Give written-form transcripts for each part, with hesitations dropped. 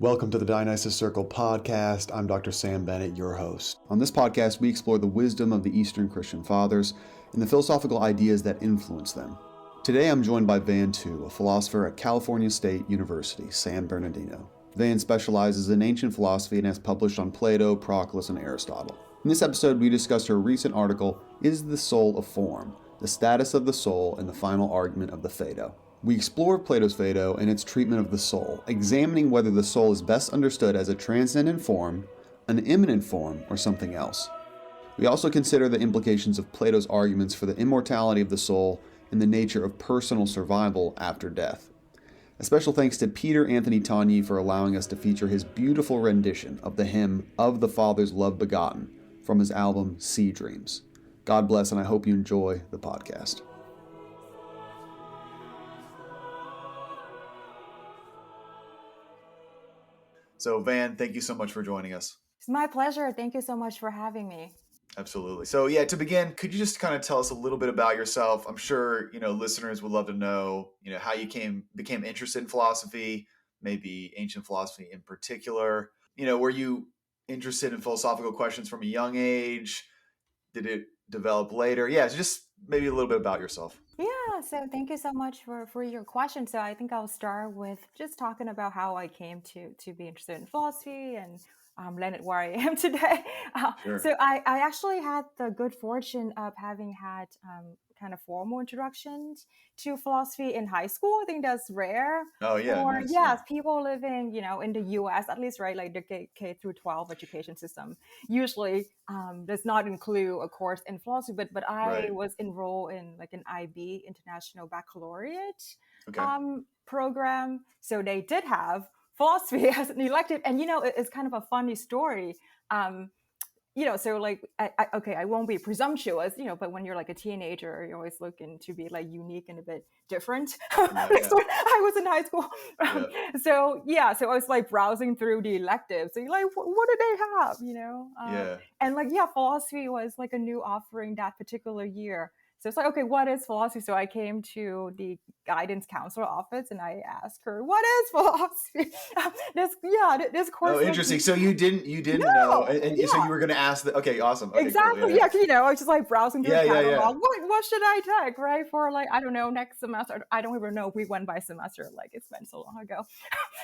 Welcome to the Dionysus Circle podcast. I'm Dr. Sam Bennett, your host. On this podcast, we explore the wisdom of the Eastern Christian fathers and the philosophical ideas that influence them. Today, I'm joined by Van Tu, a philosopher at California State University, San Bernardino. Van specializes in ancient philosophy and has published on Plato, Proclus, and Aristotle. In this episode, we discuss her recent article, Is the Soul a Form? The Status of the Soul and the Final Argument of the Phaedo. We explore Plato's Phaedo and its treatment of the soul, examining whether the soul is best understood as a transcendent form, an immanent form, or something else. We also consider the implications of Plato's arguments for the immortality of the soul and the nature of personal survival after death. A special thanks to Peter Anthony Tagny for allowing us to feature his beautiful rendition of the hymn Of the Father's Love Begotten from his album Sea Dreams. God bless, and I hope you enjoy the podcast. So Van, thank you so much for joining us. It's my pleasure. Thank you so much for having me. Absolutely. So to begin, could you just kind of tell us a little bit about yourself? I'm sure, listeners would love to know, how you became interested in philosophy, maybe ancient philosophy in particular. Were you interested in philosophical questions from a young age? Did it develop later? Yeah, so just maybe a little bit about yourself. Yeah, so thank you so much for your question. So I think I'll start with just talking about how I came to be interested in philosophy and landed where I am today. Sure. So I actually had the good fortune of having had kind of formal introductions to philosophy in high school. I think that's rare. Oh yeah, Or nice, yes, people living, in the US at least, right? Like the K through 12 education system usually does not include a course in philosophy, but I Right. was enrolled in like an IB, International Baccalaureate Okay. program. So they did have philosophy as an elective. And, it's kind of a funny story. So like, I won't be presumptuous, but when you're like a teenager, you're always looking to be like unique and a bit different. Yeah. So I was in high school. So I was like browsing through the electives. So you're like, what do they have, And like, philosophy was like a new offering that particular year. So it's like, okay, what is philosophy? So I came to the guidance counselor office and I asked her, what is philosophy? This course. Oh, interesting. So you didn't know, and so you were going to ask. Okay, awesome. Okay, exactly. Cool. Yeah. I was just like browsing through the catalog. Yeah. What should I take, right? For like, I don't know, next semester. I don't even know if we went by semester. Like it's been so long ago,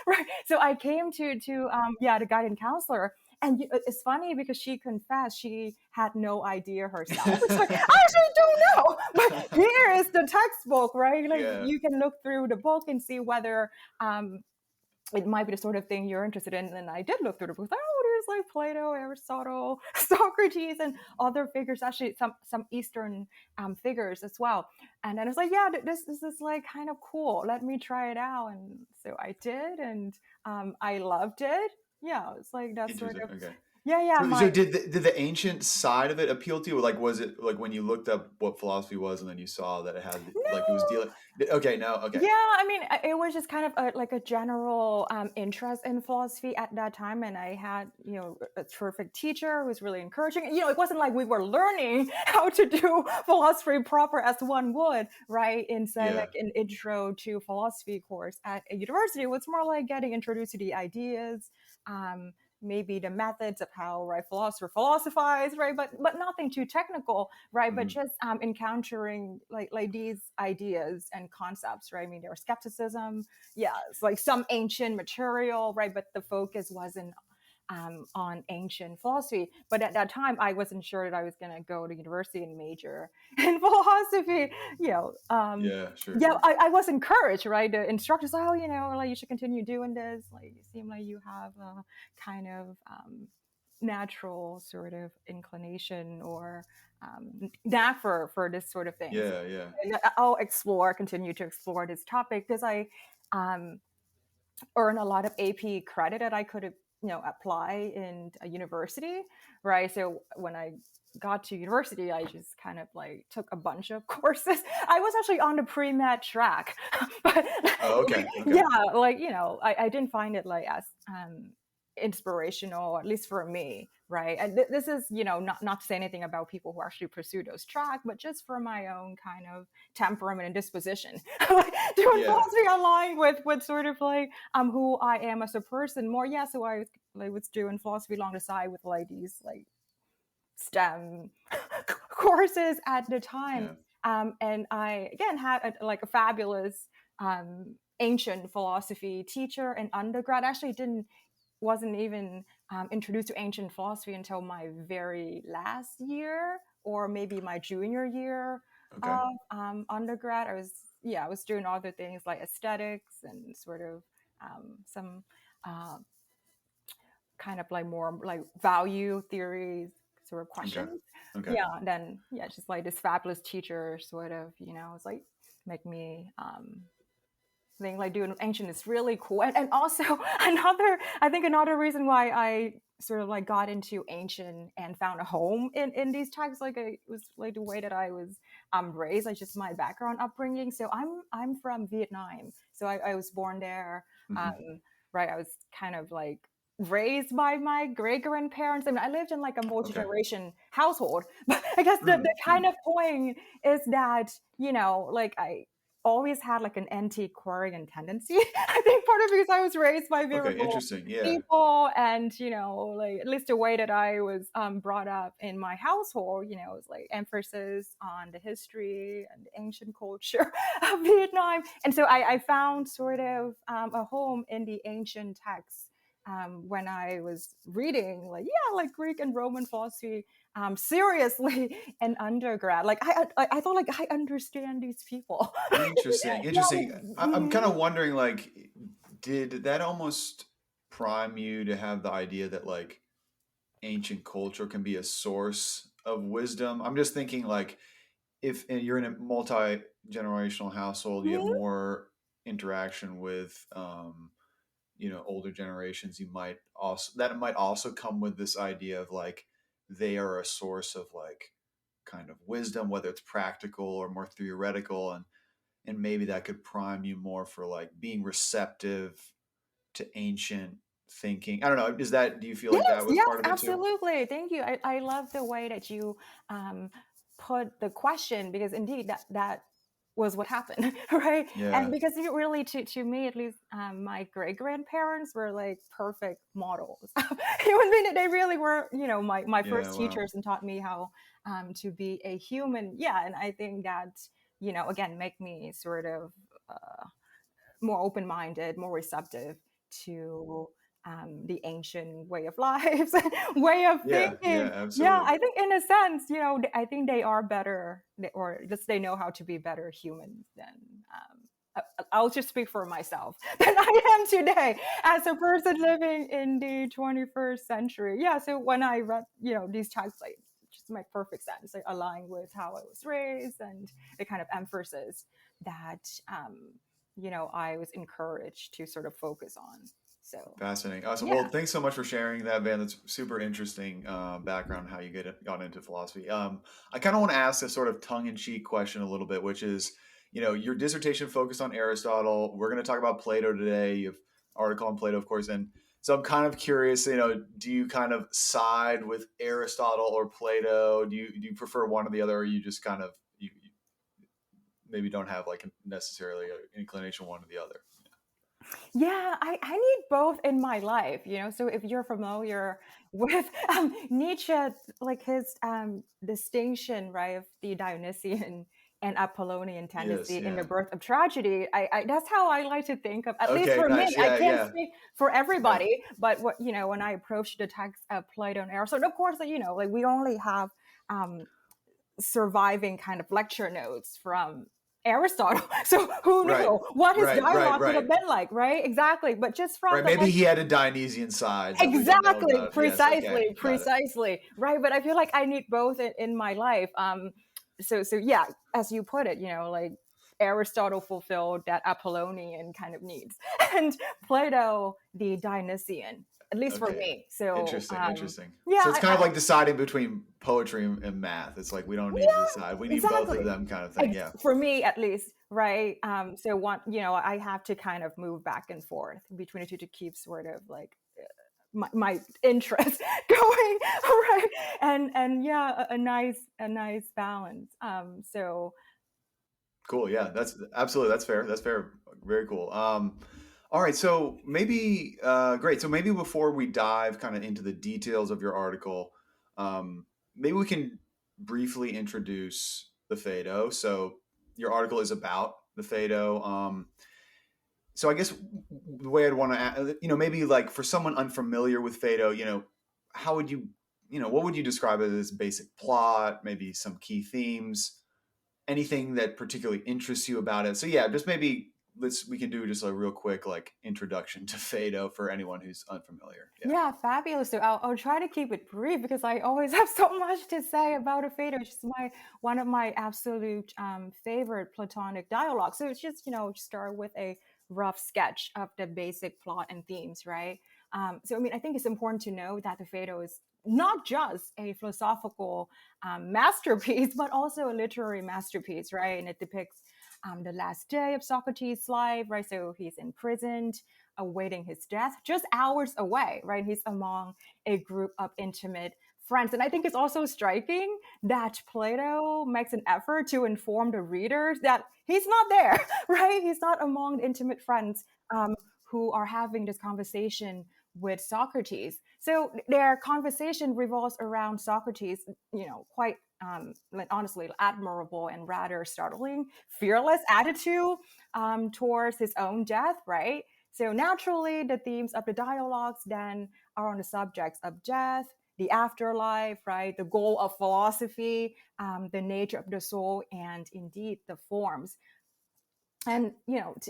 right? So I came to the guidance counselor. And it's funny because she confessed she had no idea herself. It's like, I actually don't know. But here is the textbook, right? Like you can look through the book and see whether it might be the sort of thing you're interested in. And I did look through the book. There's like Plato, Aristotle, Socrates, and other figures, actually some Eastern figures as well. And then I was like, this is like kind of cool. Let me try it out. And so I did, and I loved it. Yeah, it's like that sort of. Okay. Yeah. So did the ancient side of it appeal to you? Like, was it like when you looked up what philosophy was and then you saw that it had like it was dealing? Okay, no, okay. Yeah, I mean, it was just kind of like a general interest in philosophy at that time, and I had a terrific teacher who was really encouraging. It wasn't like we were learning how to do philosophy proper as one would, right? Instead, like an intro to philosophy course at a university, it was more like getting introduced to the ideas. Maybe the methods of how philosophers philosophize, right? But nothing too technical, right? Mm-hmm. But just encountering like these ideas and concepts, right? I mean, there was skepticism, it's like some ancient material, right? But the focus wasn't on ancient philosophy. But at that time, I wasn't sure that I was going to go to university and major in philosophy. Sure. I was encouraged, right? The instructors, like you should continue doing this. Like you seem like you have a kind of natural sort of inclination or knack for this sort of thing. Yeah. And I'll continue to explore this topic because I earn a lot of AP credit that I could apply in a university, right? So when I got to university, I just kind of like took a bunch of courses. I was actually on the pre-med track, but okay. I didn't find it like as inspirational, at least for me, right? And this is, not to say anything about people who actually pursue those tracks, but just for my own kind of temperament and disposition. Doing Yeah. philosophy aligned with sort of like who I am as a person more. Yeah, so I was doing philosophy along the side with like these like STEM courses at the time. Yeah. And I again had a fabulous ancient philosophy teacher in undergrad. Actually wasn't even introduced to ancient philosophy until my very last year, or maybe my junior year Okay. of undergrad. I was doing other things like aesthetics and sort of some kind of like more like value theories sort of Okay. questions. Okay. Yeah, and then just like this fabulous teacher sort of, it's like make me think like doing ancient is really cool. And also another reason why I sort of like got into ancient and found a home in these texts, like it was like the way that I was raised, like just my background upbringing. So I'm from Vietnam, so I was born there. Mm-hmm. Right, I was kind of like raised by my great grandparents. I mean, I lived in like a multi-generation household, but I guess the kind of point is that, like I always had like an antiquarian tendency. I think part of it because I was raised by very Interesting. Yeah. people, and like at least the way that I was brought up in my household, it was like emphasis on the history and the ancient culture of Vietnam. And so I found sort of a home in the ancient texts when I was reading like Greek and Roman philosophy seriously in undergrad. Like I thought like I understand these people. Interesting. Interesting. I'm Mhm. kind of wondering, like, did that almost prime you to have the idea that like ancient culture can be a source of wisdom? I'm just thinking like if you're in a multi-generational household, you have Mhm. more interaction with older generations. You might also that might also come with this idea of like they are a source of like kind of wisdom, whether it's practical or more theoretical, and maybe that could prime you more for like being receptive to ancient thinking. I don't know. Do you feel like Yes, that was yes, part of it too? absolutely. Thank you. I love the way that you put the question, because indeed that was what happened, right? And Yeah. because it really, to me at least, my great grandparents were like perfect models. Human being, they really were, my Yeah. first Wow. teachers and taught me how to be a human. Yeah, and I think that, again, make me sort of more open-minded, more receptive to the ancient way of life, way of Yeah. Yeah. thinking. Yeah, Absolutely. I think in a sense, I think they are better, or just they know how to be better humans than. I'll just speak for myself than I am today as a person living in the 21st century. Yeah, so when I read, these texts, like just make perfect sense. They align with how I was raised and the kind of emphasis that I was encouraged to sort of focus on. So, Fascinating. Awesome. yeah. Well, thanks so much for sharing that, Van. That's super interesting background how you got into philosophy. I kind of want to ask a sort of tongue-in-cheek question a little bit, which is, your dissertation focused on Aristotle. We're going to talk about Plato today. You have an article on Plato, of course, and so I'm kind of curious. Do you kind of side with Aristotle or Plato? Do you prefer one or the other, or you just kind of you maybe don't have like necessarily an inclination one or the other? Yeah, I need both in my life, So if you're familiar with Nietzsche, like his distinction, right, of the Dionysian and Apollonian Yes. tendency in the Yeah. birth of tragedy, I that's how I like to think of, at least Okay. for me. Nice. I Yeah. can't Yeah. speak for Yeah. everybody, but when I approach the text of Plato and Aristotle, of course, like we only have um, surviving kind of lecture notes from Aristotle. So who Right, knew what his right, right, dialogue would have right, been like, right? Exactly. But just from right. the Maybe like he had a Dionysian side that we don't know exactly, about. Yes, okay, got it. precisely, right? But I feel like I need both in my life. So yeah, as you put it, like Aristotle fulfilled that Apollonian kind of needs, and Plato the Dionysian, at least for Okay, me. So interesting, interesting. yeah, So it's kind of like deciding between poetry and math. It's like we don't need to decide. We need both of exactly. them, kind of thing. Yeah. For me, at least, right? So I have to kind of move back and forth between the two to keep sort of like my interest going right, and yeah, a nice balance. So Cool. Yeah, that's absolutely, that's fair. That's fair. Very cool. All right. So maybe great. So maybe before we dive kind of into the details of your article, maybe we can briefly introduce the Phaedo. So your article is about the Phaedo. So I guess the way I'd want to, maybe like for someone unfamiliar with Phaedo, how would you, what would you describe it as basic plot, maybe some key themes, anything that particularly interests you about it? So yeah, just maybe we can do just a real quick like introduction to Phaedo for anyone who's unfamiliar. Yeah. yeah, fabulous. So I'll try to keep it brief because I always have so much to say about a Phaedo, which is one of my absolute favorite Platonic dialogues. So it's just, start with a rough sketch of the basic plot and themes, right? So I mean, I think it's important to know that the Phaedo is not just a philosophical masterpiece, but also a literary masterpiece, right? And it depicts the last day of Socrates' life, right? So he's imprisoned, awaiting his death, just hours away, right? He's among a group of intimate friends. And I think it's also striking that Plato makes an effort to inform the readers that he's not there, right? He's not among the intimate friends who are having this conversation with Socrates. So their conversation revolves around Socrates, quite honestly admirable and rather startling, fearless attitude towards his own death, right? So naturally, the themes of the dialogues then are on the subjects of death, the afterlife, right? The goal of philosophy, the nature of the soul, and indeed the forms. And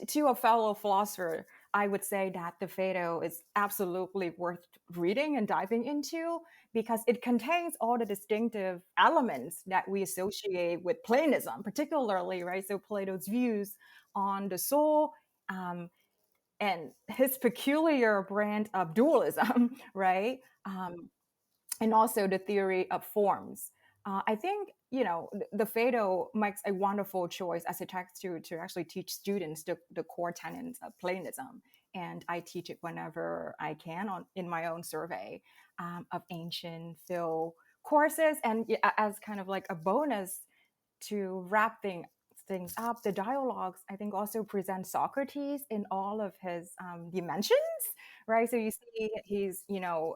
to a fellow philosopher, I would say that the Phaedo is absolutely worth reading and diving into because it contains all the distinctive elements that we associate with Platonism, particularly, right? So Plato's views on the soul, and his peculiar brand of dualism, right? And also the theory of forms. I think the Phaedo makes a wonderful choice as a text to actually teach students the core tenets of Platonism, and I teach it whenever I can in my own survey of ancient phil courses. And as kind of like a bonus to wrap things up, the dialogues I think also present Socrates in all of his dimensions, right? So you see he's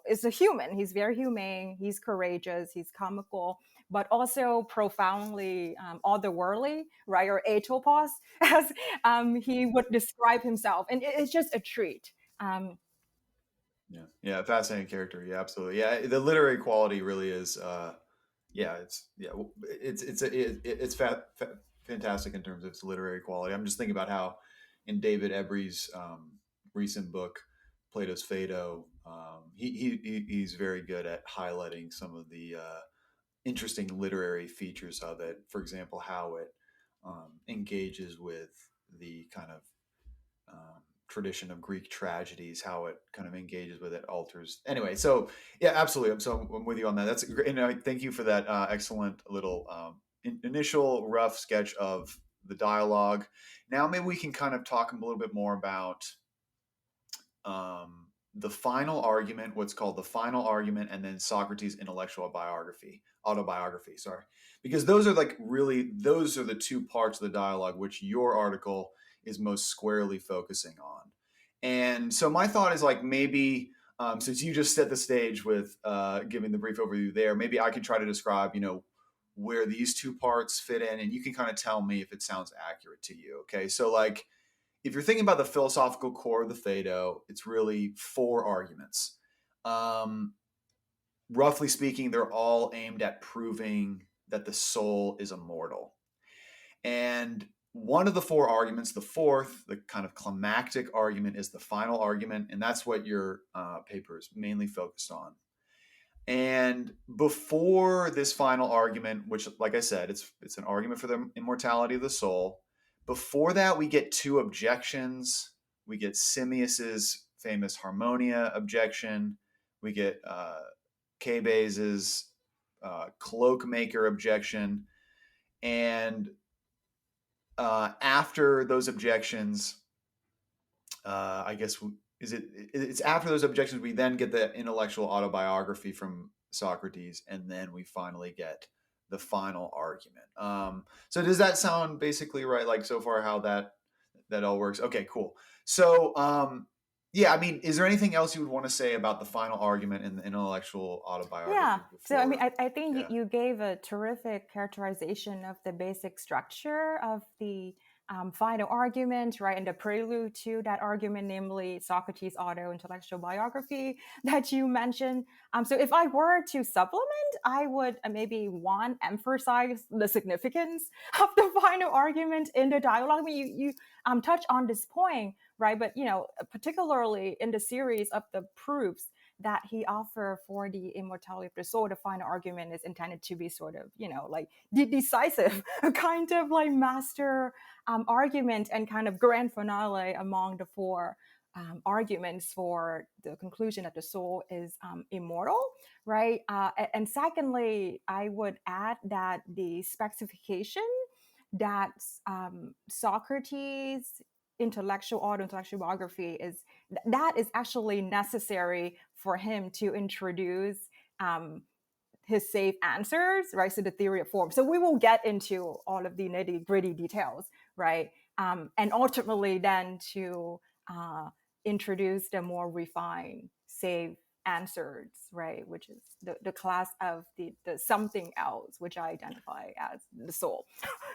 is a human, he's very humane, he's courageous, he's comical, but also profoundly otherworldly, right? Or atopos, as he would describe himself, and it's just a treat. Yeah, fascinating character. Yeah, absolutely. Yeah, the literary quality really is it's fantastic in terms of its literary quality. I'm just thinking about how in David Ebry's recent book, Plato's Phaedo, he's very good at highlighting some of the interesting literary features of it. For example, how it engages with the kind of tradition of Greek tragedies, how it kind of engages with it, alters. Anyway, so yeah, absolutely. I'm with you on that. That's great. And thank you for that excellent little initial rough sketch of the dialogue. Now maybe we can kind of talk a little bit more about the final argument, what's called the final argument, and then Socrates' intellectual autobiography. Sorry, because those are those are the two parts of the dialogue which your article is most squarely focusing on. And so my thought is like maybe since you just set the stage with giving the brief overview there, maybe I could try to describe where these two parts fit in, and you can kind of tell me if it sounds accurate to you. Okay, so like if you're thinking about the philosophical core of the Phaedo, it's really four arguments. Roughly speaking, they're all aimed at proving that the soul is immortal. And one of the four arguments, the fourth, the kind of climactic argument, is the final argument, and that's what your paper is mainly focused on. And before this final argument, which, like I said, it's an argument for the immortality of the soul. Before that, we get two objections. We get Simmias's famous Harmonia objection. We get Cabes's cloak-maker objection. And after those objections, I guess it's after those objections we then get the intellectual autobiography from Socrates, and then we finally get the final argument. So does that sound basically right? Like so far, how that all works? Okay, cool. So yeah, I mean, is there anything else you would want to say about the final argument in the intellectual Yeah. autobiography So, I mean, before? I think Yeah. you gave a terrific characterization of the basic structure of the final argument, right? And the prelude to that argument, namely Socrates' auto intellectual biography that you mentioned. So, if I were to supplement, I would maybe one, emphasize the significance of the final argument in the dialogue. I mean, you touch on this point, right? But, particularly in the series of the proofs that he offered for the immortality of the soul, the final argument is intended to be sort of, like the decisive kind of like master argument and kind of grand finale among the four arguments for the conclusion that the soul is immortal, right? And secondly, I would add that the specification that Socrates auto-intellectual biography is actually necessary for him to introduce his safe answers, right? So the theory of form. So we will get into all of the nitty-gritty details, right? And ultimately then to introduce the more refined safe answers, right? Which is the class of the something else, which I identify as the soul.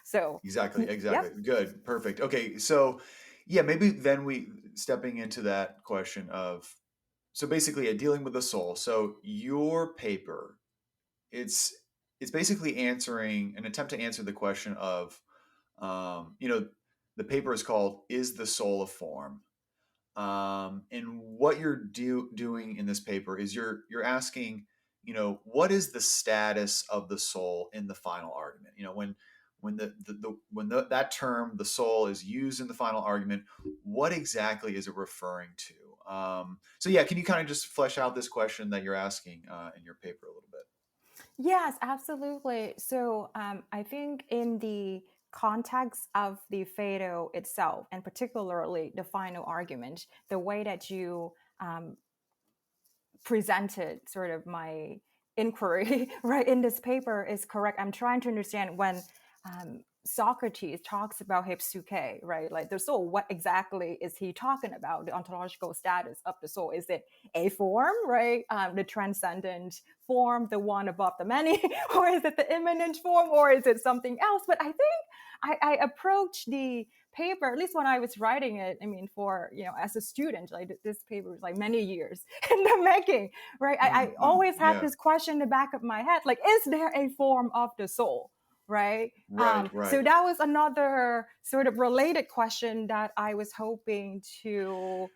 So Exactly. yeah. Good. Perfect. Okay. So, yeah, maybe then we stepping into that question of so basically dealing with the soul. So your paper, it's it's basically answering an attempt to answer the question of, you know, the paper is called "Is the Soul a Form?" And what you're doing in this paper is you're asking, what is the status of the soul in the final argument? When that term, the soul, is used in the final argument, what exactly is it referring to? So yeah, can you kind of just flesh out this question that you're asking in your paper a little bit? Yes, absolutely. So I think in the context of the Phaedo itself, and particularly the final argument, the way that you presented sort of my inquiry right in this paper is correct. I'm trying to understand when Socrates talks about hypsuke, right? Like the soul, what exactly is he talking about? The ontological status of the soul. Is it a form, right? The transcendent form, the one above the many, or is it the immanent form, or is it something else? But I think I approach the paper, at least when I was writing it, I mean, for, as a student, like this paper was like many years in the making, right? I always had Yeah. this question in the back of my head, like, is there a form of the soul? Right. Right. So that was another sort of related question that I was hoping to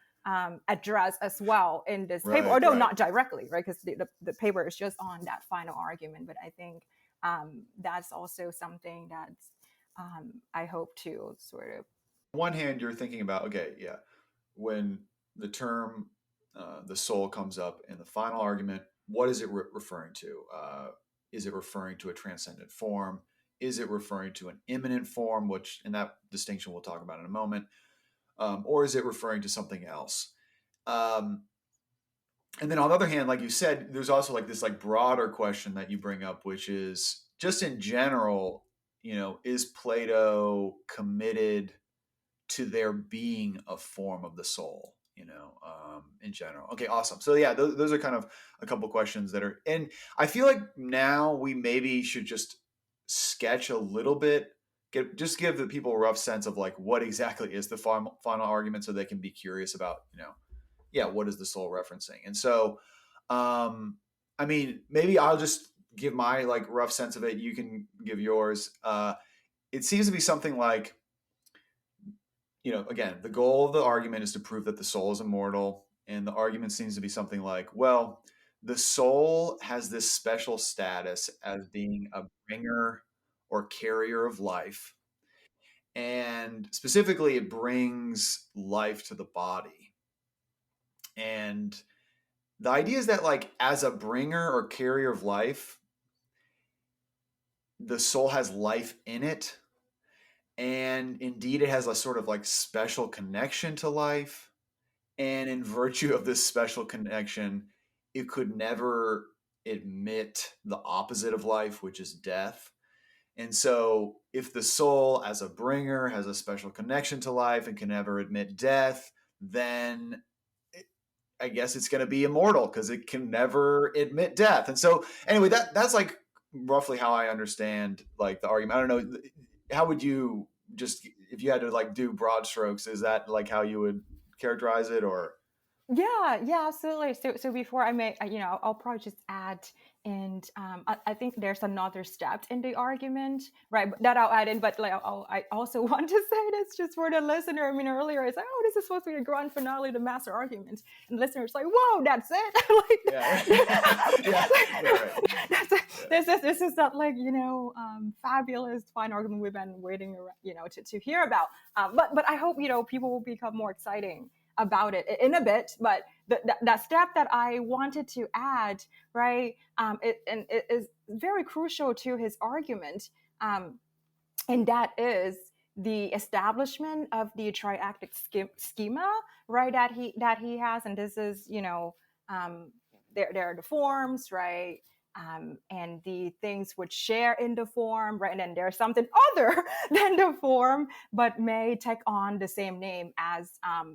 address as well in this paper, although not directly, right? Because the paper is just on that final argument. But I think that's also something that I hope to sort of. On one hand, you're thinking about, okay, yeah, when the term the soul comes up in the final argument, what is it referring to? Is it referring to a transcendent form? Is it referring to an imminent form, which in that distinction we'll talk about in a moment? Or is it referring to something else? And then on the other hand, like you said, there's also like this like broader question that you bring up, which is just in general, is Plato committed to there being a form of the soul, in general? Okay, awesome. So yeah, those are kind of a couple questions that are, and I feel like now we maybe should just sketch a little bit, give the people a rough sense of like what exactly is the final argument, so they can be curious about, yeah, what is the soul referencing? And so, I mean, maybe I'll just give my like rough sense of it. You can give yours. It seems to be something like, again, the goal of the argument is to prove that the soul is immortal. And the argument seems to be something like, well, the soul has this special status as being a bringer or carrier of life. And specifically, it brings life to the body. And the idea is that, like, as a bringer or carrier of life, the soul has life in it. And indeed, it has a sort of like special connection to life. And in virtue of this special connection, it could never admit the opposite of life, which is death. And so, if the soul, as a bringer, has a special connection to life and can never admit death, then I guess it's going to be immortal because it can never admit death. And so, anyway, that's like roughly how I understand like the argument. I don't know, how would you just, if you had to like do broad strokes, is that like how you would characterize it, or? Yeah, absolutely. So before I make, I'll probably just add, and I think there's another step in the argument, right? That I'll add in, but like I also want to say this just for the listener. I mean, earlier it's like, oh, this is supposed to be a grand finale, the master argument, and the listener's like, whoa, that's it. Like, Yeah, right. This is not like fabulous fine argument we've been waiting, to hear about. But I hope people will become more exciting about it in a bit, but that step that I wanted to add, right, it is very crucial to his argument, and that is the establishment of the triactic schema, right, that he has, and this is there are the forms, right, and the things which share in the form, right, and then there's something other than the form, but may take on the same name as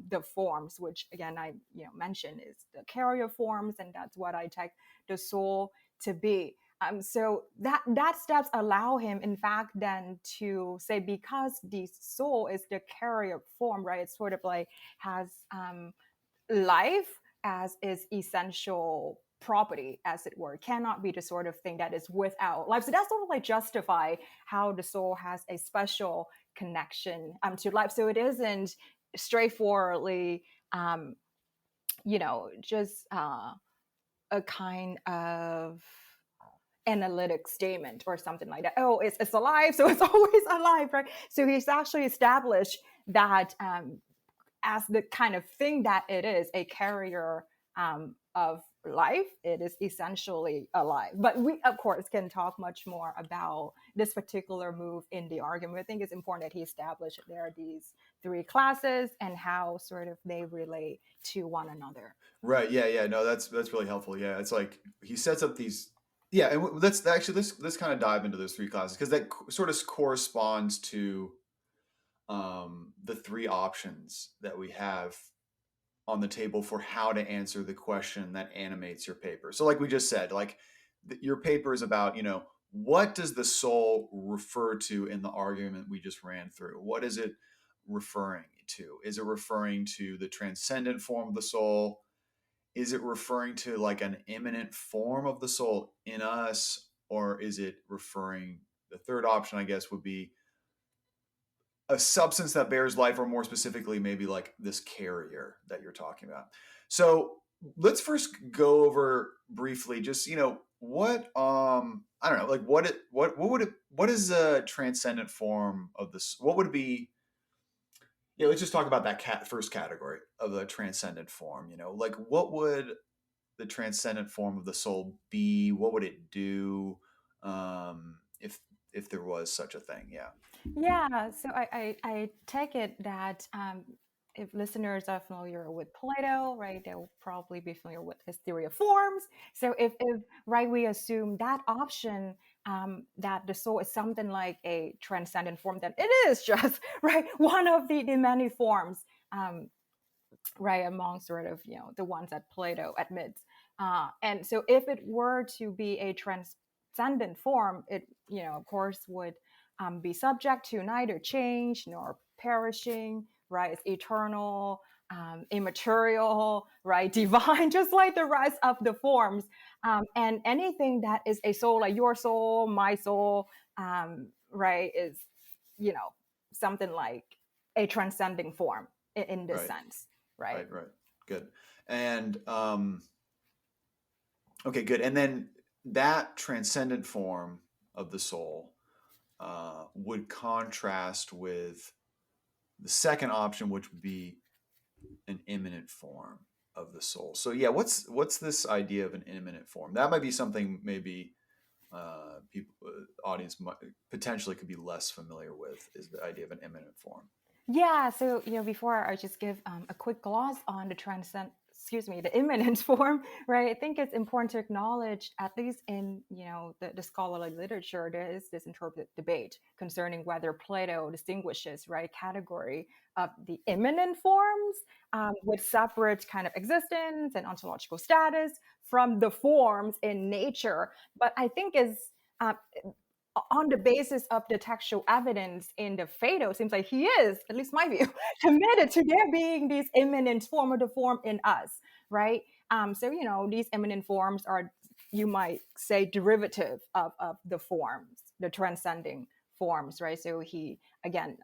the forms, which again I mentioned is the carrier forms, and that's what I take the soul to be. So that steps allow him, in fact, then to say, because the soul is the carrier form, right? It's sort of like has life as its essential property, as it were, cannot be the sort of thing that is without life. So that's sort of like justify how the soul has a special connection to life. So it isn't straightforwardly, just a kind of analytic statement or something like that. Oh, it's alive, so it's always alive, right? So he's actually established that as the kind of thing that it is, a carrier of life, it is essentially alive. But we, of course, can talk much more about this particular move in the argument. I think it's important that he established that there are these three classes and how sort of they relate to one another. Right. Yeah. No, that's really helpful. Yeah, it's like he sets up these. Yeah, and let's actually let's kind of dive into those three classes, because that sort of corresponds to the three options that we have on the table for how to answer the question that animates your paper. So, like we just said, like your paper is about, what does the soul refer to in the argument we just ran through? What is it referring to? Is it referring to the transcendent form of the soul? Is it referring to like an imminent form of the soul in us? Or is it referring, the third option, I guess, would be a substance that bears life, or more specifically, maybe like this carrier that you're talking about. So let's first go over briefly, just, what, I don't know, like what is a transcendent form of this? What would it be? Yeah, let's just talk about that first category of the transcendent form. Like what would the transcendent form of the soul be? What would it do, if there was such a thing? Yeah. Yeah, so I take it that if listeners are familiar with Plato, right, they'll probably be familiar with his theory of forms. So if right, we assume that option, that the soul is something like a transcendent form, then it is just right one of the many forms, right, among sort of the ones that Plato admits. And so if it were to be a transcendent form, it of course would be subject to neither change nor perishing, right? It's eternal, immaterial, right? Divine, just like the rest of the forms. And anything that is a soul, like your soul, my soul, right, is something like a transcending form in this Right. sense, right? Right. Good. And okay, good. And then that transcendent form of the soul would contrast with the second option, which would be an imminent form of the soul. So yeah, what's this idea of an imminent form? That might be something maybe people, audience might, potentially could be less familiar with, is the idea of an imminent form. Yeah, so before I just give a quick gloss on the imminent form, right? I think it's important to acknowledge, at least in the scholarly literature, there is this interpretive debate concerning whether Plato distinguishes, right, category of the imminent forms with separate kind of existence and ontological status from the forms in nature. But I think is uh, on the basis of the textual evidence in the Phaedo, seems like he is, at least my view, committed to there being these immanent form, or the form in us, right? So these immanent forms are, you might say, derivative of the forms, the transcending forms, right? So he again,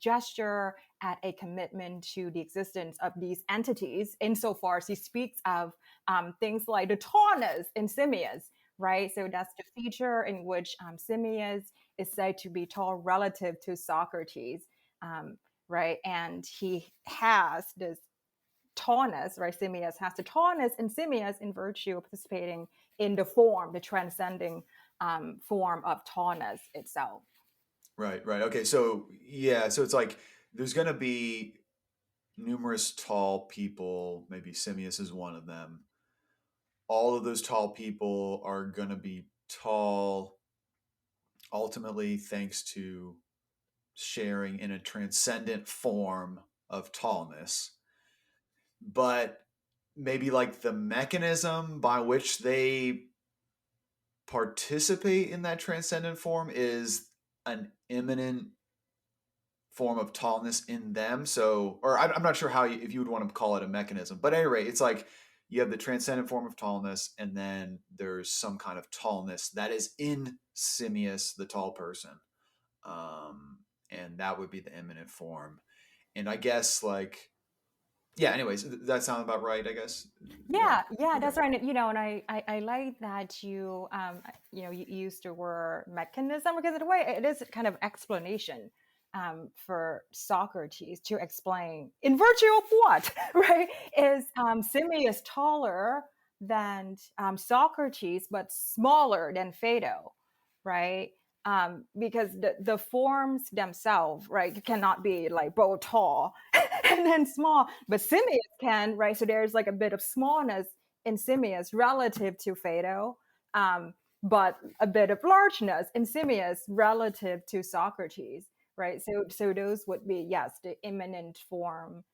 gesture at a commitment to the existence of these entities, insofar as he speaks of things like the tallness in Simmias, right? So that's the feature in which Simmias is said to be tall relative to Socrates, right? And he has this tallness, right? Simmias has the tallness in Simmias in virtue of participating in the form, the transcending form of tallness itself. Right, right. Okay, so yeah, so it's like there's going to be numerous tall people, maybe Simmias is one of them. All of those tall people are going to be tall ultimately thanks to sharing in a transcendent form of tallness. But maybe like the mechanism by which they participate in that transcendent form is an imminent form of tallness in them. So, or I'm not sure if you would want to call it a mechanism, but at any rate, it's like you have the transcendent form of tallness, and then there's some kind of tallness that is in Simmias, the tall person, and that would be the imminent form. And I guess like, yeah. Anyways, that sound about right? I guess. Yeah. Yeah, Okay. that's right. And I like that you used the word mechanism, because in a way it is kind of explanation for Socrates to explain in virtue of what, right? Is Simmias taller than Socrates, but smaller than Phaedo, right? Because the forms themselves, right, cannot be like both tall and then small, but Simmias can, right? So there's like a bit of smallness in Simmias relative to Phaedo, but a bit of largeness in Simmias relative to Socrates, right? So those would be, yes, the immanent form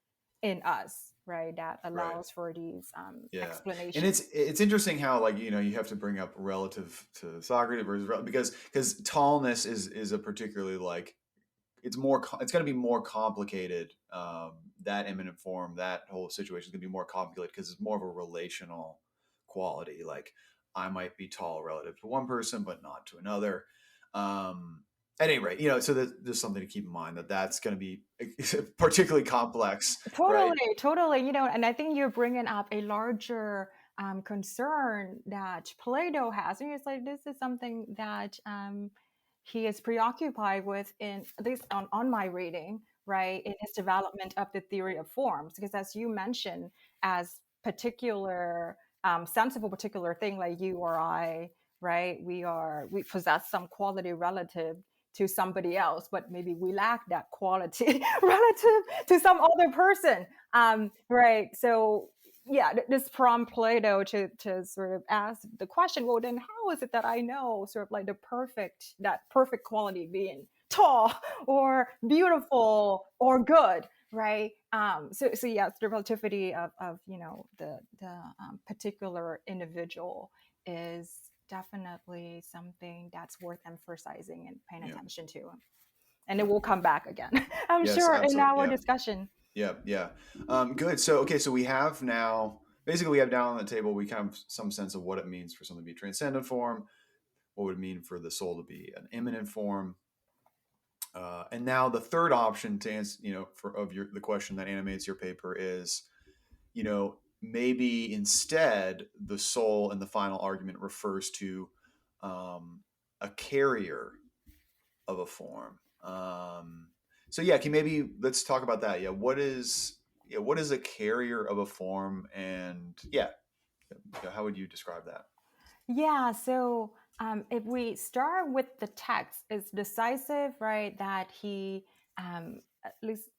in us, right? That Right. allows for these Yeah, and explanations. it's interesting how like you have to bring up relative to Socrates versus because tallness is a particularly like it's going to be more complicated. That imminent form, that whole situation is going to be more complicated because it's more of a relational quality. Like I might be tall relative to one person, but not to another. At any rate, so there's something to keep in mind that's going to be particularly complex, right? Totally. And I think you're bringing up a larger concern that Plato has. And it's like, this is something that he is preoccupied with, in at least on my reading, right, in his development of the theory of forms. Because as you mentioned, as particular sense of a particular thing, like you or I, right, we possess some quality relative to somebody else, but maybe we lack that quality relative to some other person, right? So yeah, this prompt Plato to sort of ask the question, well, then how is it that I know sort of like that perfect quality being tall or beautiful or good, right? So yes, the relativity of the particular individual is definitely something that's worth emphasizing and paying Yeah. attention to. And it will come back again, I'm Yes, sure, in absolutely. our Yeah. discussion. Yeah, yeah. Good. So, okay, so we have now basically we have down on the table we kind of some sense of what it means for something to be transcendent form, what would it mean for the soul to be an immanent form, and now the third option to answer, the question that animates your paper is, maybe instead the soul in the final argument refers to a carrier of a form. So yeah, can maybe let's talk about that. What is a carrier of a form, and how would you describe that? Yeah, so if we start with the text, it's decisive, right, that he, at least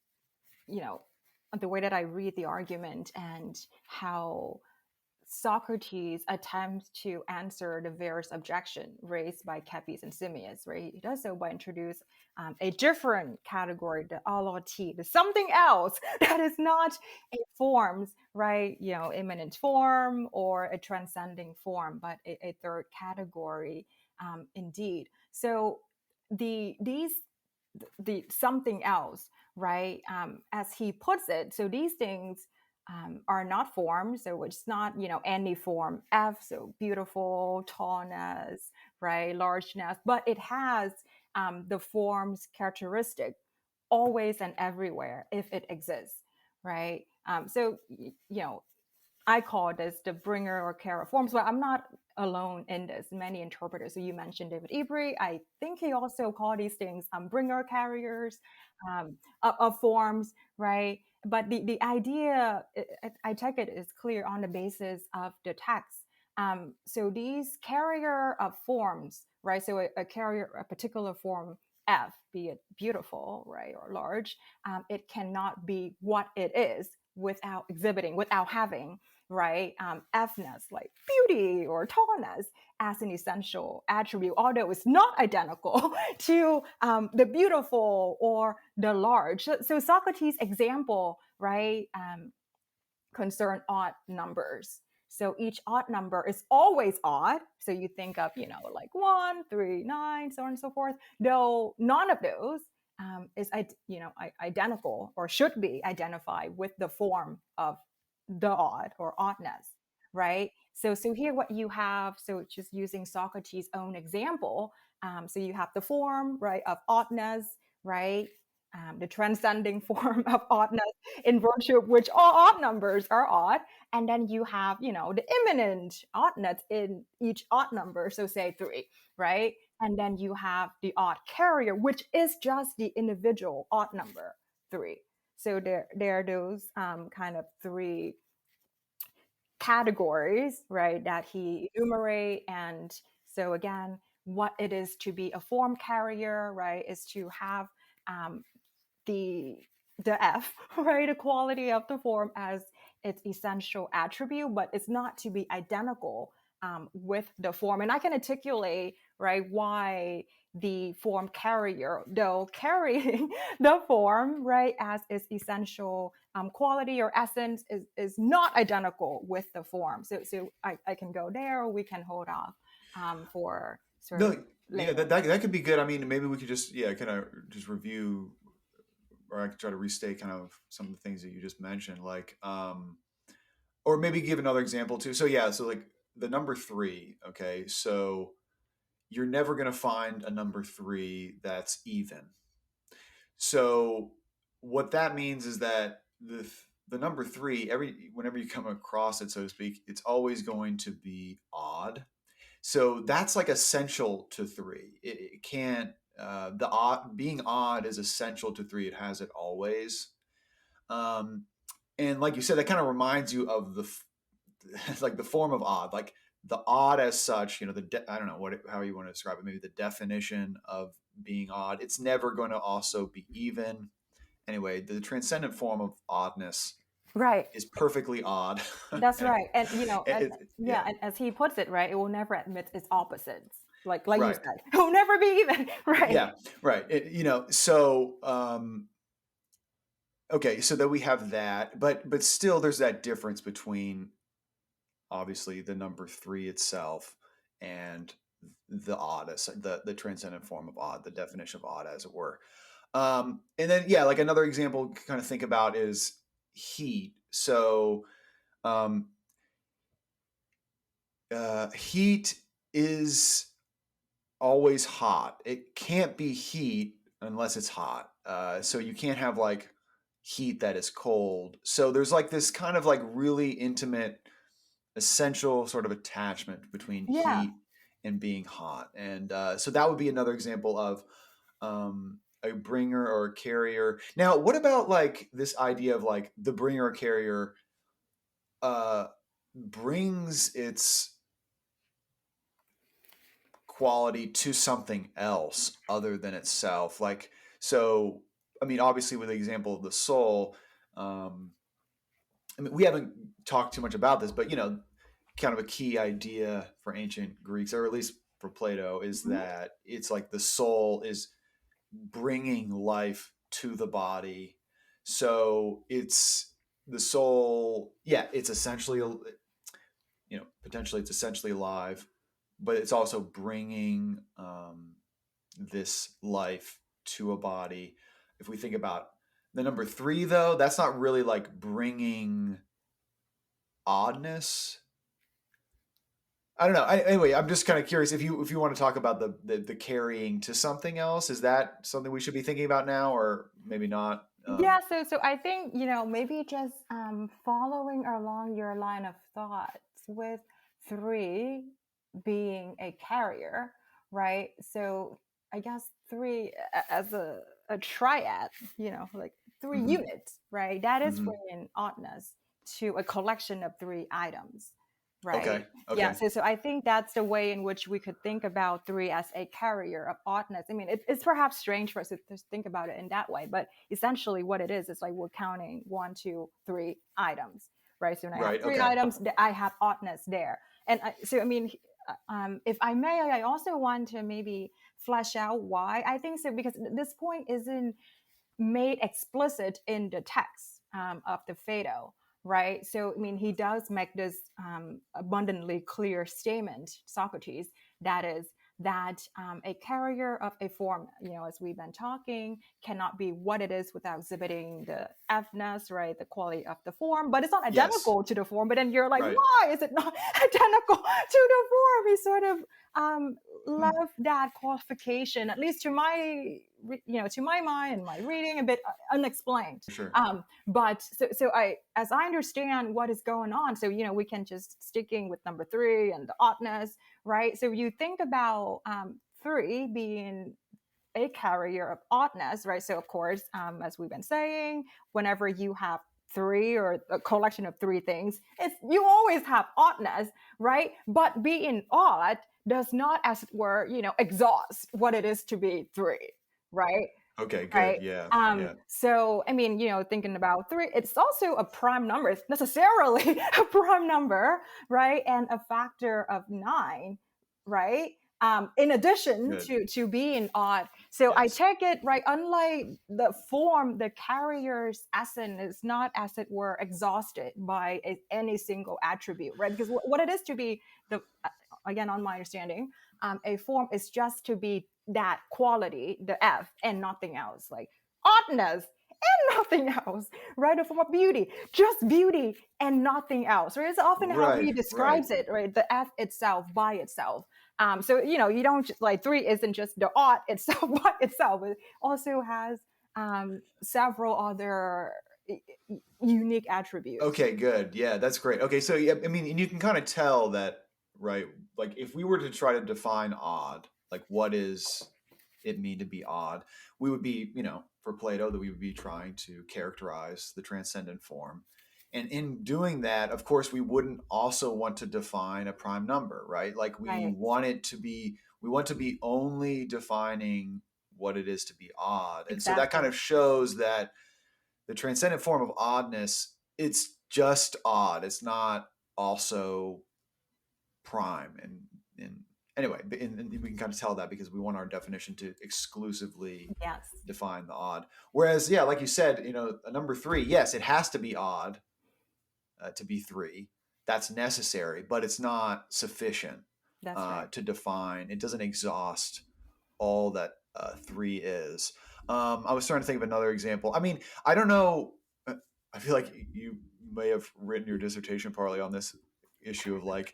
the way that I read the argument and how Socrates attempts to answer the various objections raised by Cephes and Simmias, right? He does so by introducing a different category, the alauti, the something else that is not a form, right? Immanent form or a transcending form, but a third category, indeed. So the something else, right? As he puts it, so these things are not forms, so it's not any form F, so beautiful, tallness, right, largeness, but it has the form's characteristic always and everywhere if it exists, right? So I call this the bringer or carrier forms, but I'm not alone in this. Many interpreters, so you mentioned David Ebery, I think he also called these things bringer carriers of forms, right? But the idea, I take it, is clear on the basis of the text. So these carrier of forms, right? So a carrier, a particular form F, be it beautiful, right, or large, it cannot be what it is without exhibiting, without having, right, Fness, like beauty or tallness, as an essential attribute, although it's not identical to the beautiful or the large. So Socrates' example, right, concern odd numbers. So each odd number is always odd. So you think of, like 1, 3, 9, so on and so forth. Though none of those is, identical or should be identified with the form of the odd or oddness, right? So here what you have, so just using Socrates' own example, so you have the form, right, of oddness, right? The transcending form of oddness, in virtue of which all odd numbers are odd. And then you have, the imminent oddness in each odd number, so say 3, right? And then you have the odd carrier, which is just the individual odd number 3. So there are those kind of 3 categories, right, that he enumerate. And so again, what it is to be a form carrier, right, is to have the F, right, the quality of the form as its essential attribute, but it's not to be identical with the form. And I can articulate, right, why the form carrier, though carrying the form, right, as its essential quality or essence, is not identical with the form. So I can go there, or we can hold off for sort No, of yeah, later. that could be good. I mean, maybe we could just kind of just review, or I could try to restate kind of some of the things that you just mentioned, like or maybe give another example too. So yeah, so like the number 3, okay, so you're never going to find a number 3 that's even. So what that means is that the number 3, whenever you come across it, so to speak, it's always going to be odd. So that's like essential to 3. It can't. The odd, being odd is essential to 3. It has it always. And like you said, that kind of reminds you of like the form of odd, like the odd as such. I don't know how you want to describe it. Maybe the definition of being odd. It's never going to also be even. Anyway, the transcendent form of oddness Right. is perfectly odd. That's and right. And yeah, and as he puts it, right, it will never admit its opposites. Like you right. said, it will never be even. Right. Yeah, right. So okay, so that we have that, but still there's that difference between obviously the number 3 itself and the odd, the transcendent form of odd, the definition of odd, as it were. And then yeah, like another example to kind of think about is heat. So um, heat is always hot. It can't be heat unless it's hot. So you can't have like heat that is cold. So there's like this kind of like really intimate, essential sort of attachment between Yeah. heat and being hot. And so that would be another example of a bringer or a carrier. Now, what about like this idea of like the bringer or carrier brings its quality to something else other than itself? Like, so I mean, obviously with the example of the soul, I mean, we haven't talked too much about this, but kind of a key idea for ancient Greeks, or at least for Plato, is Mhm. that it's like the soul is bringing life to the body. So it's the soul, yeah, it's essentially, potentially it's essentially alive, but it's also bringing this life to a body. If we think about the number three, though, that's not really like bringing oddness. I don't know. Anyway, I'm just kind of curious if you want to talk about the carrying to something else. Is that something we should be thinking about now, or maybe not? Yeah, so I think, maybe just following along your line of thoughts with three being a carrier, right? So I guess three as a triad, like three Mm-hmm, units, right? That is mm-hmm. bringing oddness to a collection of three items, right? Okay. Yeah, Okay. so I think that's the way in which we could think about three as a carrier of oddness. I mean, it's perhaps strange for us to think about it in that way, but essentially what it is like we're counting 1, 2, 3 items, right? So when I have Right. three Okay. items, I have oddness there. And so, I mean, if I may, I also want to maybe flesh out why I think so, because this point isn't made explicit in the text of the Phaedo, right? So, I mean, he does make this abundantly clear statement, Socrates, that is, that a carrier of a form, as we've been talking, cannot be what it is without exhibiting the Fness, right? The quality of the form, but it's not Yes. identical to the form. But then you're like, Right. why is it not identical to the form? He sort of Hmm. love that qualification, at least to my to my mind and my reading, a bit unexplained. Sure. But so I, as I understand what is going on, so we can just sticking with number three and the oddness, right? So you think about three being a carrier of oddness, right? So of course, as we've been saying, whenever you have three or a collection of three things, it's you always have oddness, right? But being odd does not, as it were, exhaust what it is to be three, right? Okay. Good. Right. Yeah. Yeah. So I mean, thinking about three, it's also a prime number. It's necessarily a prime number, right? And a factor of nine, right? In addition Good. to being odd. So I Yes. take it, right, unlike the form, the carrier's essence is not, as it were, exhausted by any single attribute, right? Because what it is to be the again, on my understanding, a form is just to be that quality, the F, and nothing else, like oddness and nothing else, right? A form of beauty, just beauty and nothing else, right? It's often how he Right. Right. describes it, right? The F itself by itself. So you don't just, like three isn't just the odd itself by itself. It also has several other unique attributes. Okay. Good. Yeah. That's great. Okay. So yeah, I mean, and you can kind of tell that, right? Like if we were to try to define odd, like what does it mean to be odd? We would be, for Plato, that we would be trying to characterize the transcendent form. And in doing that, of course, we wouldn't also want to define a prime number, right? Like Right. we want to be only defining what it is to be odd. And so that kind Exactly. of shows that the transcendent form of oddness, it's just odd. It's not also prime. And anyway, and we can kind of tell that because we want our definition to exclusively Yes. define the odd. Whereas, yeah, like you said, a number three, yes, it has to be odd to be three. That's necessary, but it's not sufficient That's right. to define. It doesn't exhaust all that three is. I was trying to think of another example. I mean, I don't know. I feel like you may have written your dissertation partly on this issue of like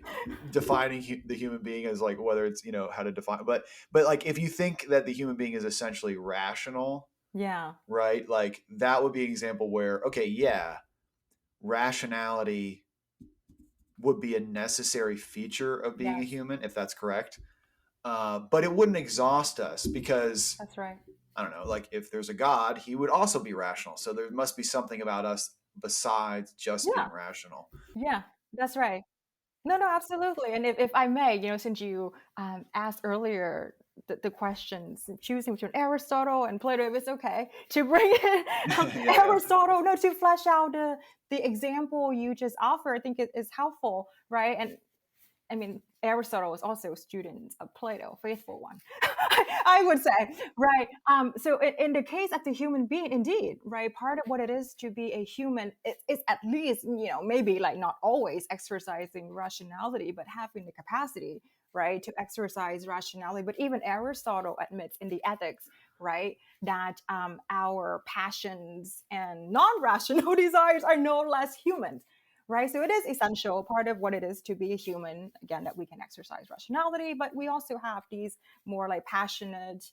defining the human being as like whether it's how to define, but like if you think that the human being is essentially rational, Yeah. right? Like that would be an example where okay, yeah, rationality would be a necessary feature of being a Yes. human if that's correct. But it wouldn't exhaust us because That's right. I don't know, like if there's a God, he would also be rational. So there must be something about us besides just Yeah. being rational. Yeah. That's right. No, no, absolutely. And if I may, since you asked earlier the questions, choosing between Aristotle and Plato, if it's okay to bring in Yeah, Aristotle, no, to flesh out the example you just offered, I think it is helpful, right? And I mean, Aristotle was also a student of Plato, faithful one, I would say, right? So in the case of the human being, indeed, right, part of what it is to be a human is at least, maybe like not always exercising rationality, but having the capacity, right, to exercise rationality. But even Aristotle admits in the Ethics, right, that our passions and non-rational desires are no less human, right? So it is essential, part of what it is to be a human, again, that we can exercise rationality, but we also have these more like passionate,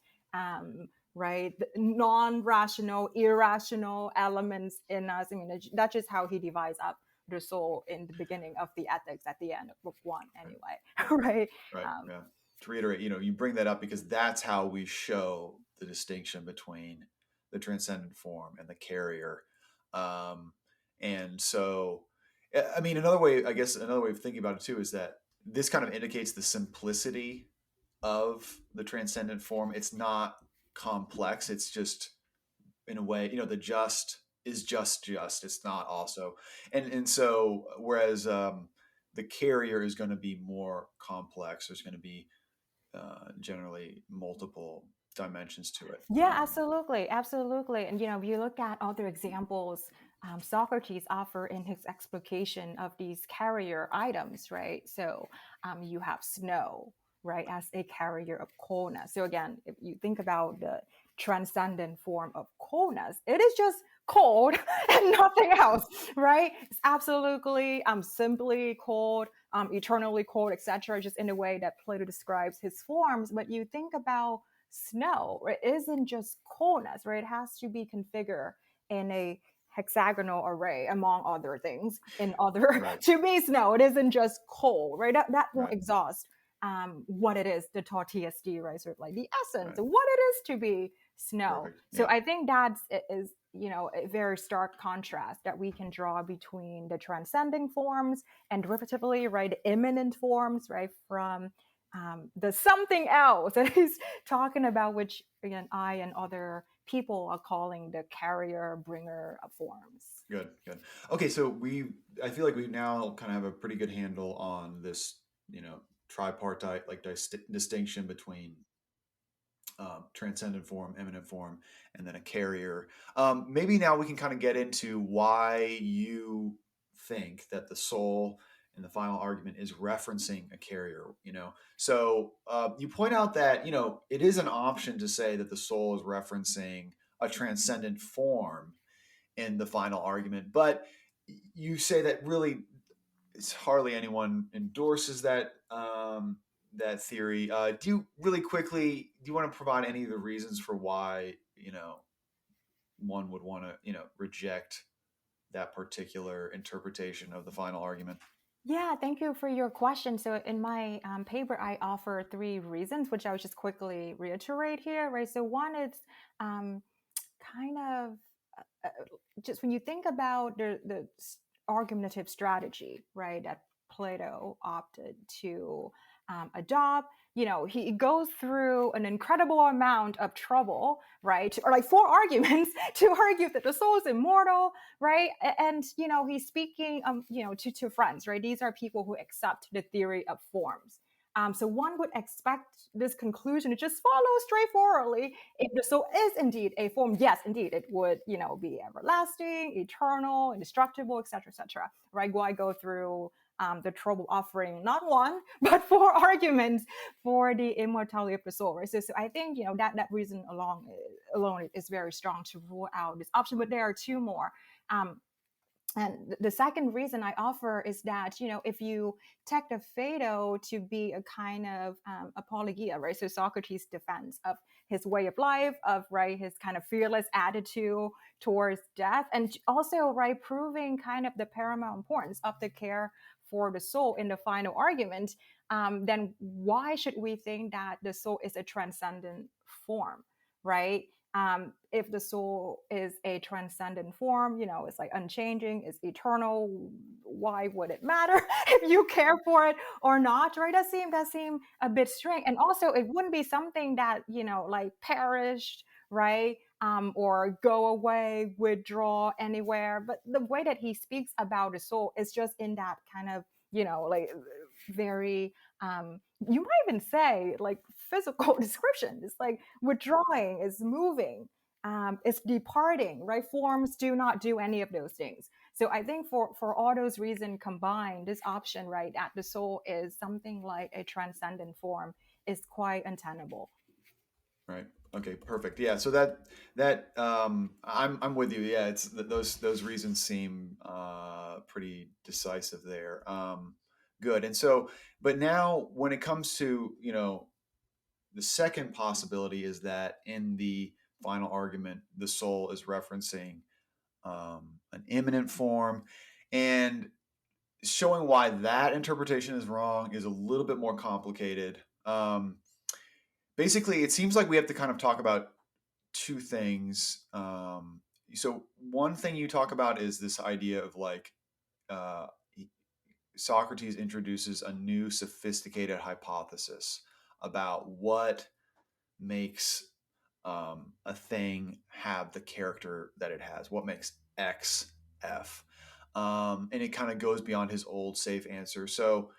right, non-rational, irrational elements in us. I mean, that's just how he divides up the soul in the beginning of the Ethics at the end of book 1 anyway, right? right. Yeah. To reiterate, you bring that up because that's how we show the distinction between the transcendent form and the carrier. And so, I mean, another way of thinking about it too is that this kind of indicates the simplicity of the transcendent form. It's not complex. It's just, in a way, the just is just. It's not also, and so whereas the carrier is going to be more complex. There's going to be generally multiple dimensions to it. Yeah, absolutely, absolutely. And if you look at other examples Socrates offer in his explication of these carrier items, right? So you have snow, right, as a carrier of coldness. So again, if you think about the transcendent form of coldness, it is just cold and nothing else, right? It's absolutely simply cold, eternally cold, etc. Just in the way that Plato describes his forms. But you think about snow, right? It isn't just coldness, right? It has to be configured in a hexagonal array, among other things, in other Right. to be snow. It isn't just cold, right? That won't Right. exhaust what it is, the TSD, right? Sort of like the essence Right. of what it is to be snow. Perfect. So Yeah. I think that is a very stark contrast that we can draw between the transcending forms and derivatively, right, the imminent forms, right, from the something else that he's talking about, which again I and other people are calling the carrier bringer of forms. Good. Okay, so I feel like we now kind of have a pretty good handle on this, tripartite like distinction between transcendent form, imminent form, and then a carrier. Maybe now we can kind of get into why you think that the soul in the final argument is referencing a carrier. So you point out that it is an option to say that the soul is referencing a transcendent form in the final argument, but you say that really it's hardly anyone endorses that theory. Do you want to provide any of the reasons for why one would want to reject that particular interpretation of the final argument? Yeah, thank you for your question. So in my paper, I offer 3 reasons, which I would just quickly reiterate here, right? So one is kind of just when you think about the argumentative strategy, right, that Plato opted to adopt, he goes through an incredible amount of trouble, right, or like 4 arguments to argue that the soul is immortal, right, and he's speaking, to friends, right. These are people who accept the theory of forms. So one would expect this conclusion to just follow straightforwardly. If the soul is indeed a form, yes, indeed, it would, be everlasting, eternal, indestructible, etc., right? Why go through the trouble offering not 1 but 4 arguments for the immortality of the soul, right? So I think that reason alone is very strong to rule out this option. But there are 2 more. And the second reason I offer is that, if you take the Phaedo to be a kind of apologia, right? So Socrates' defense of his way of life, of, right, his kind of fearless attitude towards death, and also, right, proving kind of the paramount importance of the care for the soul in the final argument, then why should we think that the soul is a transcendent form, right? If the soul is a transcendent form, it's like unchanging, it's eternal. Why would it matter if you care for it or not, right? That seem a bit strange. And also, it wouldn't be something that like perished, right? Or go away, withdraw anywhere. But the way that he speaks about the soul is just in that kind of like very you might even say like physical description. It's like withdrawing, is moving, it's departing, right? Forms do not do any of those things. So I think for all those reasons combined, this option, right, that the soul is something like a transcendent form is quite untenable. Right. Okay. Perfect. Yeah. So I'm with you. Yeah. It's those reasons seem pretty decisive there. Good. And so, but now when it comes to the second possibility is that in the final argument, the soul is referencing an imminent form, and showing why that interpretation is wrong is a little bit more complicated. Basically, it seems like we have to kind of talk about two things. So one thing you talk about is this idea of like uh, Socrates introduces a new sophisticated hypothesis about what makes a thing have the character that it has, what makes X F. And it kind of goes beyond his old safe answer. So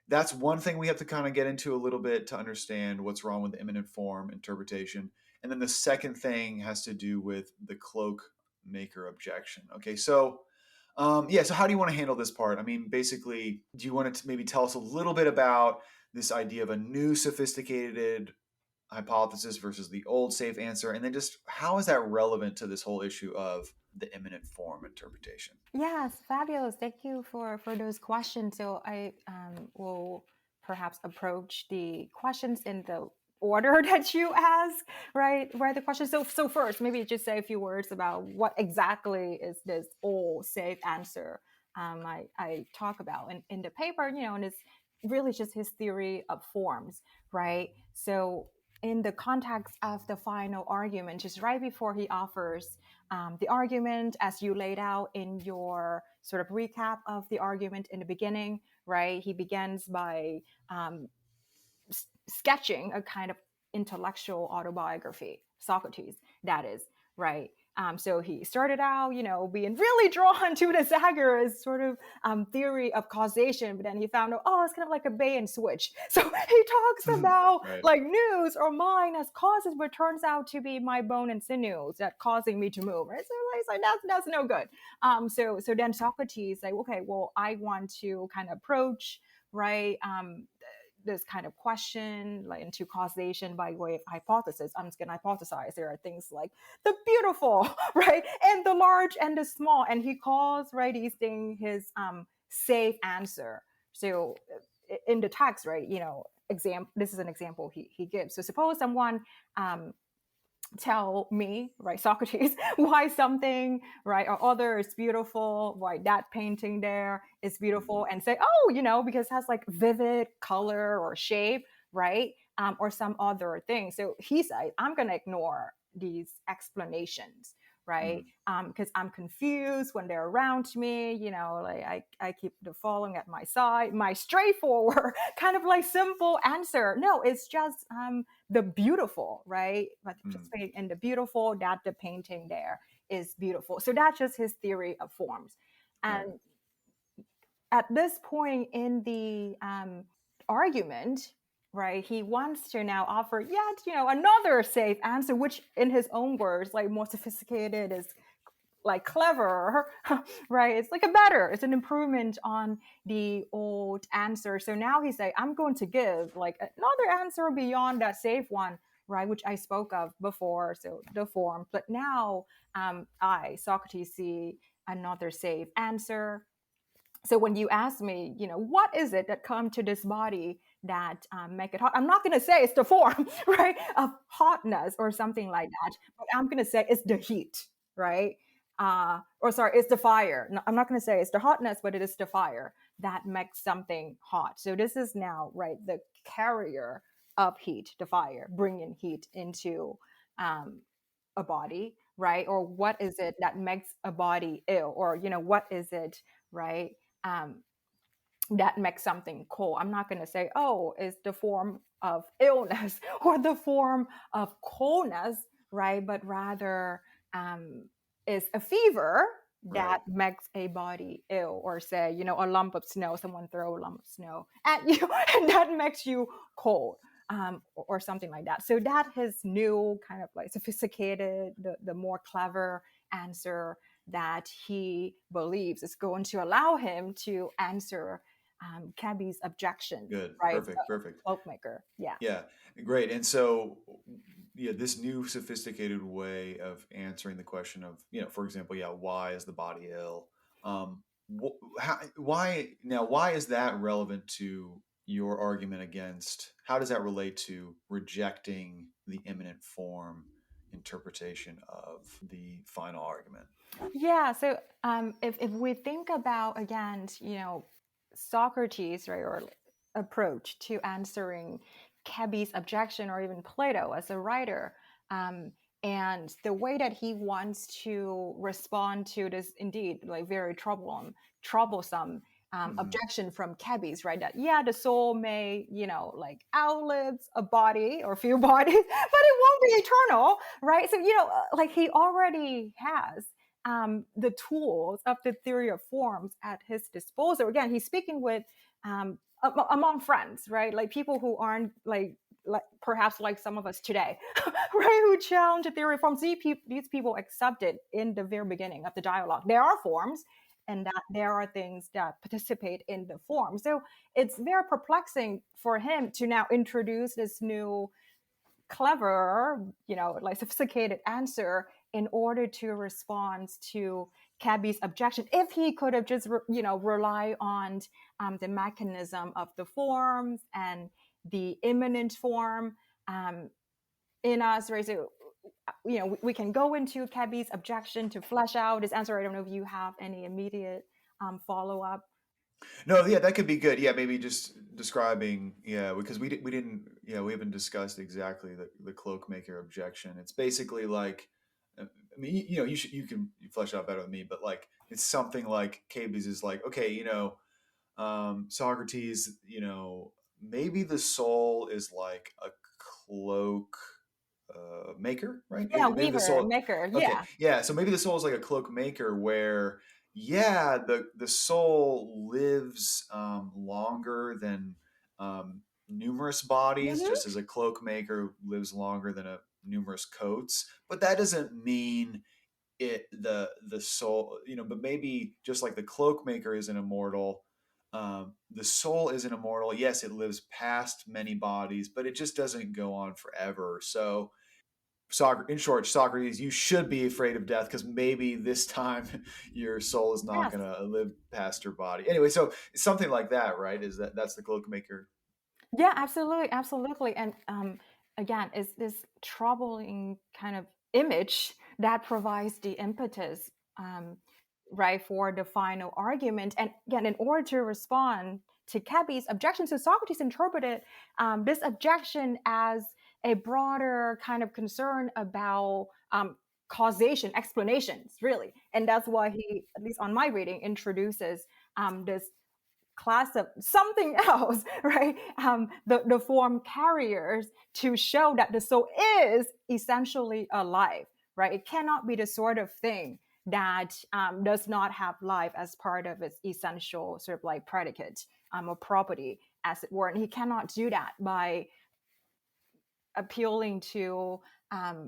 that's one thing we have to kind of get into a little bit to understand what's wrong with the imminent form interpretation. And then the second thing has to do with the cloak maker objection. Okay, so so how do you want to handle this part? I mean, basically, do you want to maybe tell us a little bit about this idea of a new sophisticated hypothesis versus the old safe answer, and then just how is that relevant to this whole issue of the imminent form interpretation? Yes, fabulous. Thank you for those questions. So I will perhaps approach the questions in the order that you ask, right? Right, the question. So first, maybe just say a few words about what exactly is this all safe answer I talk about in the paper, and it's really just his theory of forms, right? So in the context of the final argument, just right before he offers the argument as you laid out in your sort of recap of the argument in the beginning, right? He begins by sketching a kind of intellectual autobiography, Socrates, that is, right? So he started out, being really drawn to the Zagor's sort of theory of causation, but then he found out, it's kind of like a bait and switch. So he talks about Right. like news or mind as causes, but turns out to be my bone and sinews that causing me to move. Right? So that's no good. So then Socrates like, okay, well, I want to kind of approach, right, this kind of question like into causation by way of hypothesis. I'm just going to hypothesize there are things like the beautiful, right, and the large and the small, and he calls, right, these things his safe answer. So in the text, right, this is an example he gives. So suppose someone tell me, right, Socrates, why something, right, or other is beautiful, why that painting there is beautiful, and say, because it has like vivid color or shape, right, or some other thing. So he said, I'm going to ignore these explanations, right, because I'm confused when they're around me, like I keep the following at my side. My straightforward kind of like simple answer, no, it's just the beautiful, right? But participating in the beautiful, that the painting there is beautiful. So that's just his theory of forms. And Right. at this point in the argument, right, he wants to now offer yet, another safe answer, which in his own words, like more sophisticated, is like clever, right? It's like it's an improvement on the old answer. So now he's like, I'm going to give like another answer beyond that safe one, right? Which I spoke of before. So the form, but now Socrates, see another safe answer. So when you ask me, what is it that come to this body that make it hot? I'm not going to say it's the form, right, of hotness or something like that, but I'm going to say it's the heat, right? Or sorry, it's the fire. No, I'm not going to say it's the hotness, but it is the fire that makes something hot. So this is now, right, the carrier of heat, the fire, bringing heat into a body, right? Or what is it that makes a body ill? Or, what is it, right? That makes something cold. I'm not going to say, oh, it's the form of illness or the form of coldness, right? But rather, is a fever Right. that makes a body ill, or say, a lump of snow, someone throw a lump of snow at you and that makes you cold. Or something like that. So that his new kind of like sophisticated, the more clever answer that he believes is going to allow him to answer Cabby's objection, Good. right? Perfect. Perfect. Cloakmaker. Yeah. Yeah, great. And so, yeah, this new sophisticated way of answering the question of, for example, yeah, why is the body ill? Why is that relevant to your argument against? How does that relate to rejecting the imminent form interpretation of the final argument? Yeah. So if we think about, again, Socrates, right, or approach to answering Cabby's objection, or even Plato as a writer, and the way that he wants to respond to this indeed like very troublesome objection from Cabby's, right? That yeah, the soul may like outlives a body or a few bodies, but it won't be eternal, right? So like he already has the tools of the theory of forms at his disposal. Again, he's speaking with among friends, right? Like people who aren't like perhaps like some of us today, right? Who challenge the theory of forms. These people accepted in the very beginning of the dialogue. There are forms, and that there are things that participate in the form. So it's very perplexing for him to now introduce this new clever, like sophisticated answer in order to respond to Cabby's objection. If he could have just, rely on the mechanism of the forms and the immanent form in us, right? So, we can go into Cabby's objection to flesh out his answer. I don't know if you have any immediate follow up. No, yeah, that could be good. Yeah, maybe just describing, yeah, because we didn't, yeah, we haven't discussed exactly the cloakmaker objection. It's basically like, I mean, you can flesh out better than me, but like it's something like Cabes is like, okay, Socrates, maybe the soul is like a cloak maker, right? Yeah, Maybe the weaver, soul. maker. Okay, Yeah. yeah. So maybe the soul is like a cloak maker, where yeah, the soul lives longer than numerous bodies, Mm-hmm. just as a cloak maker lives longer than a numerous coats. But that doesn't mean the soul, but maybe just like the cloak maker isn't immortal, the soul isn't immortal. Yes, it lives past many bodies, but it just doesn't go on forever. So in short, Socrates, you should be afraid of death because maybe this time your soul is not Yes. going to live past your body. Anyway, so it's something like that, right? That's the cloak maker? Yeah, absolutely, absolutely. And again, is this troubling kind of image that provides the impetus, right, for the final argument. And again, in order to respond to Cabby's objection, so Socrates interpreted this objection as a broader kind of concern about causation, explanations, really. And that's why he, at least on my reading, introduces this class of something else, right? The form carriers, to show that the soul is essentially alive, right? It cannot be the sort of thing that does not have life as part of its essential sort of like predicate or property, as it were. And he cannot do that by appealing to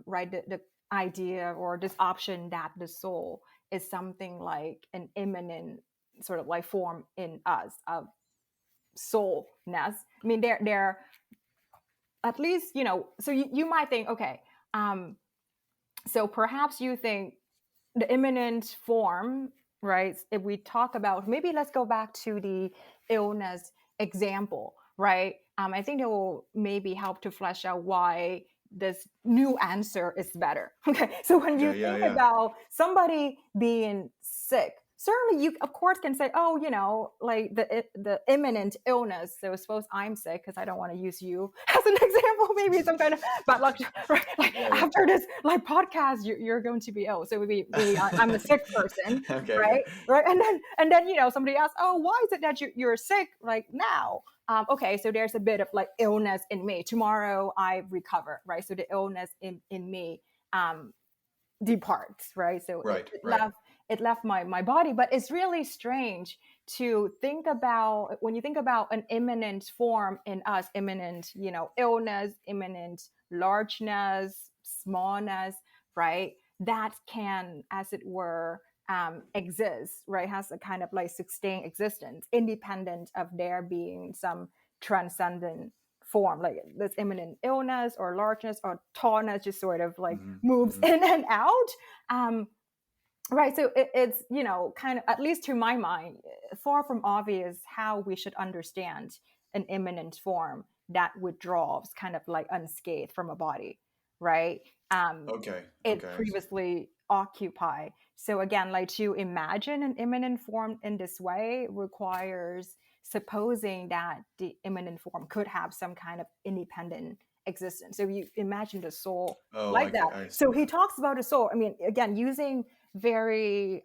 right the idea or this option that the soul is something like an immanent sort of like form in us of soulness. I mean, they're at least, so you might think, okay, so perhaps you think the immanent form, right? If we talk about, maybe let's go back to the illness example, right? I think it will maybe help to flesh out why this new answer is better. Okay, so when Yeah, you yeah, think yeah. about somebody being sick, certainly you of course can say, oh, like the imminent illness. So suppose I'm sick, because I don't want to use you as an example, maybe some kind of bad luck, right? Like after this like podcast, you're going to be ill. So maybe I'm a sick person, Okay, right? okay. Right. And then somebody asks, oh, why is it that you're sick like now? Okay, so there's a bit of like illness in me. Tomorrow I recover, right? So the illness in me departs, right? So Right, it right. left my body. But it's really strange to think about, when you think about an imminent form in us, imminent, illness, imminent largeness, smallness, right? That can, as it were, exist, right? Has a kind of like sustained existence, independent of there being some transcendent form, like this imminent illness or largeness or tallness just sort of like moves in and out. Right. So it's, kind of, at least to my mind, far from obvious how we should understand an imminent form that withdraws kind of like unscathed from a body, right? Okay, It okay. previously occupied. So again, like to imagine an imminent form in this way requires supposing that the imminent form could have some kind of independent existence. So you imagine the soul like that. I see. So he talks about the soul. I mean, again, using very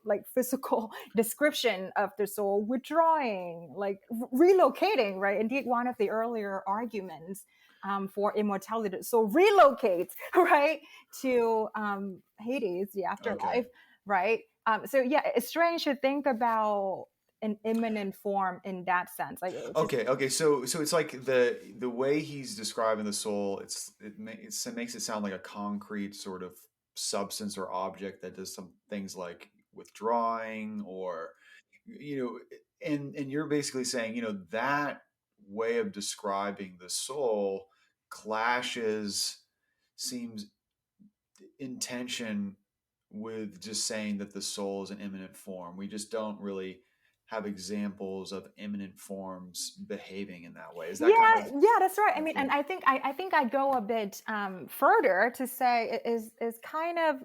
like physical description of the soul, withdrawing, like relocating, right? Indeed, one of the earlier arguments for immortality, so relocates, right, to Hades, the afterlife, Okay. right? So yeah, it's strange to think about an imminent form in that sense. Like it's just, Okay, so it's like the way he's describing the soul, it makes it sound like a concrete sort of substance or object that does some things like withdrawing, or you and you're basically saying, that way of describing the soul clashes, seems in tension with just saying that the soul is an immanent form. We just don't really have examples of immanent forms behaving in that way. Is that kind of yeah, that's right. I mean, okay? and I think I go a bit further to say it is kind of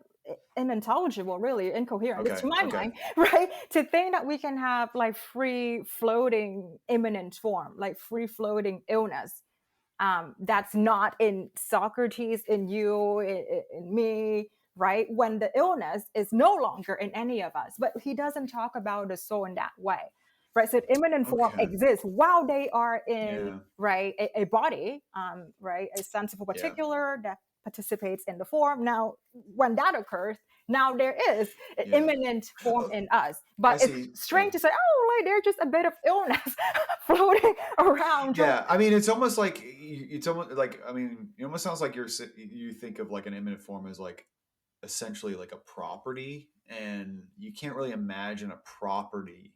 unintelligible, really incoherent, it's Okay, to my okay. mind, right? To think that we can have like free floating imminent form, like free floating illness, that's not in Socrates, in you, in me, right? When the illness is no longer in any of us. But he doesn't talk about the soul in that way, right? So imminent form Okay. exists while they are in, Yeah. right, a body, right, a sensible Yeah. particular that participates in the form. Now, when that occurs, now there is an Yeah. imminent form Oh, in us. I But it's see. Yeah. strange to say, oh, like there's just a bit of illness floating around. Yeah, I mean, it's almost like it's almost like, I mean, it almost sounds like you think of like an immanent form as like essentially like a property, and you can't really imagine a property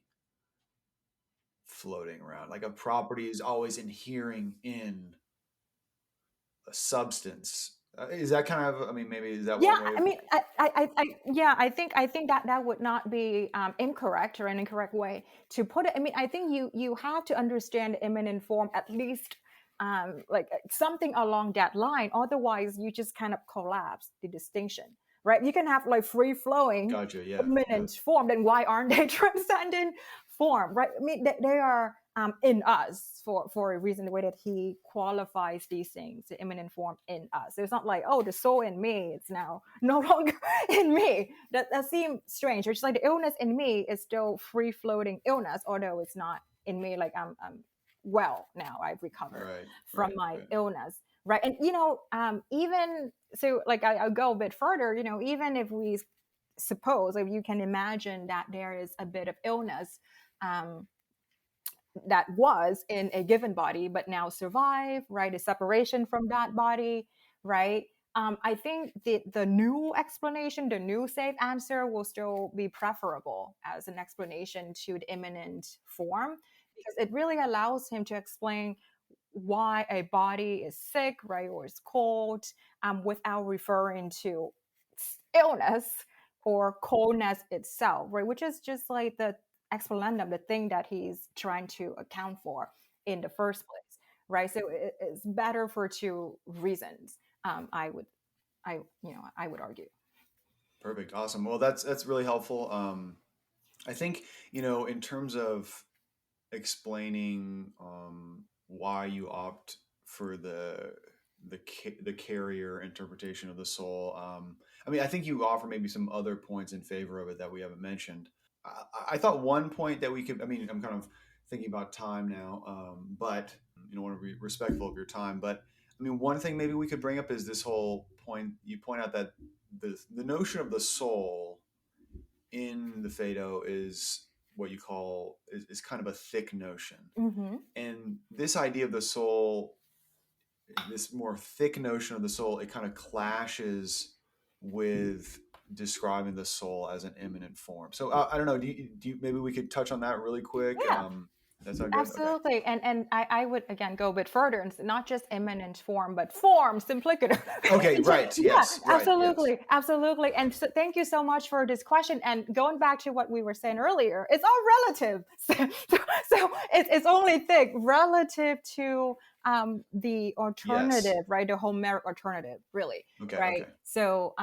floating around. Like a property is always inhering in a substance. Is that kind of? I mean, maybe is that Yeah, one way I of? mean, yeah, I think that that would not be incorrect or an incorrect way to put it. I mean, I think you have to understand imminent form at least like something along that line. Otherwise, you just kind of collapse the distinction, right? You can have like free flowing Gotcha. Yeah. Yeah. imminent form. Then why aren't they transcendent form, right? I mean, they are in us for a reason, the way that he qualifies these things, the imminent form in us. So it's not like, oh, the soul in me, it's now no longer in me. That seems strange. It's like the illness in me is still free floating illness, although it's not in me. Like I'm well now, I've recovered Right. from Right. my Right. illness, right? And even so, like I'll go a bit further. Even if we suppose, if you can imagine that there is a bit of illness that was in a given body but now survive, right, a separation from that body, right. I think the new explanation, the new safe answer will still be preferable as an explanation to the imminent form, because it really allows him to explain why a body is sick, right, or is cold, without referring to illness or coldness itself, right, which is just like the explanandum, the thing that he's trying to account for in the first place, right? So it's better for two reasons. I would argue. Perfect. Awesome. Well, that's really helpful. I think, in terms of explaining why you opt for the carrier interpretation of the soul. I mean, I think you offer maybe some other points in favor of it that we haven't mentioned. I thought one point that we could. I mean, I'm kind of thinking about time now, but want to be respectful of your time. But I mean, one thing maybe we could bring up is this whole point. You point out that the notion of the soul in the Phaedo is what you call is kind of a thick notion. Mm-hmm. And this idea of the soul, this more thick notion of the soul, it kind of clashes with describing the soul as an immanent form. So I don't know. Do you maybe we could touch on that really quick? Yeah. That's not good. Okay. Absolutely. And I would again go a bit further and not just imminent form, but form, simplicative. Okay. Right. Yeah, Yes. Right. Yes. absolutely. Absolutely. And so thank you so much for this question. And going back to what we were saying earlier, it's all relative. So it's only thick relative to the Yes. alternative, right? The Homeric alternative, really. Okay. Right. Okay. So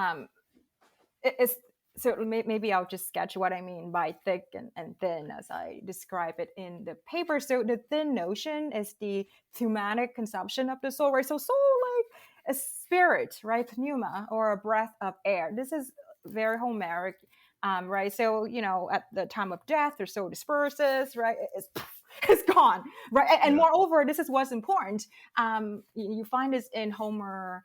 it's so maybe I'll just sketch what I mean by thick and thin as I describe it in the paper. So the thin notion is the thematic conception of the soul, right? So soul like a spirit, right? Pneuma, or a breath of air. This is very Homeric, right? So, at the time of death, the soul disperses, right? It's gone, right? And Yeah. moreover, this is what's important. You find this in Homer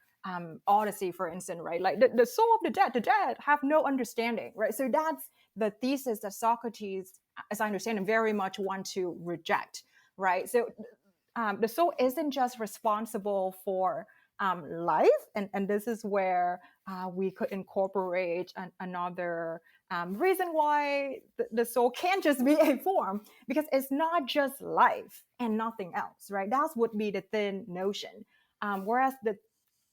Odyssey, for instance, right? Like the soul of the dead have no understanding, right? So that's the thesis that Socrates, as I understand it, very much want to reject, right? So the soul isn't just responsible for life, and this is where we could incorporate another reason why the soul can't just be a form, because it's not just life and nothing else, right? That would be the thin notion. Whereas the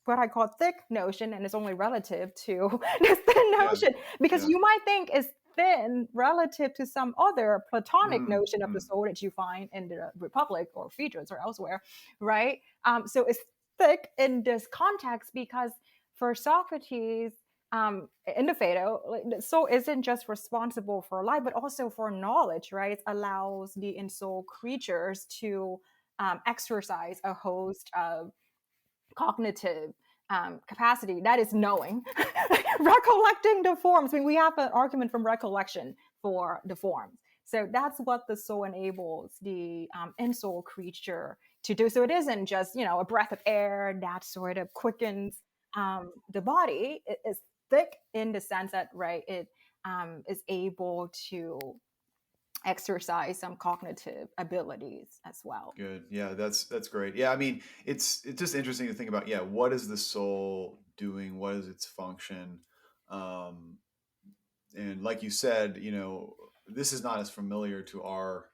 what I call thick notion, and it's only relative to this thin Yeah. notion, because Yeah. you might think it's thin relative to some other Platonic notion of the Mm. soul that you find in the Republic or Phaedrus or elsewhere, right? So it's thick in this context because for Socrates, in the Phaedo, like, the soul isn't just responsible for life, but also for knowledge, right? It allows the in-soul creatures to exercise a host of cognitive capacity, that is knowing, recollecting the forms. I mean, we have an argument from recollection for the forms. So that's what the soul enables the in-soul creature to do. So it isn't just, a breath of air that sort of quickens the body. It is thick in the sense that, right, it is able to exercise some cognitive abilities as well. Good. Yeah, that's great. Yeah, I mean, it's just interesting to think about. Yeah, what is the soul doing? What is its function? Um, and like you said, this is not as familiar to our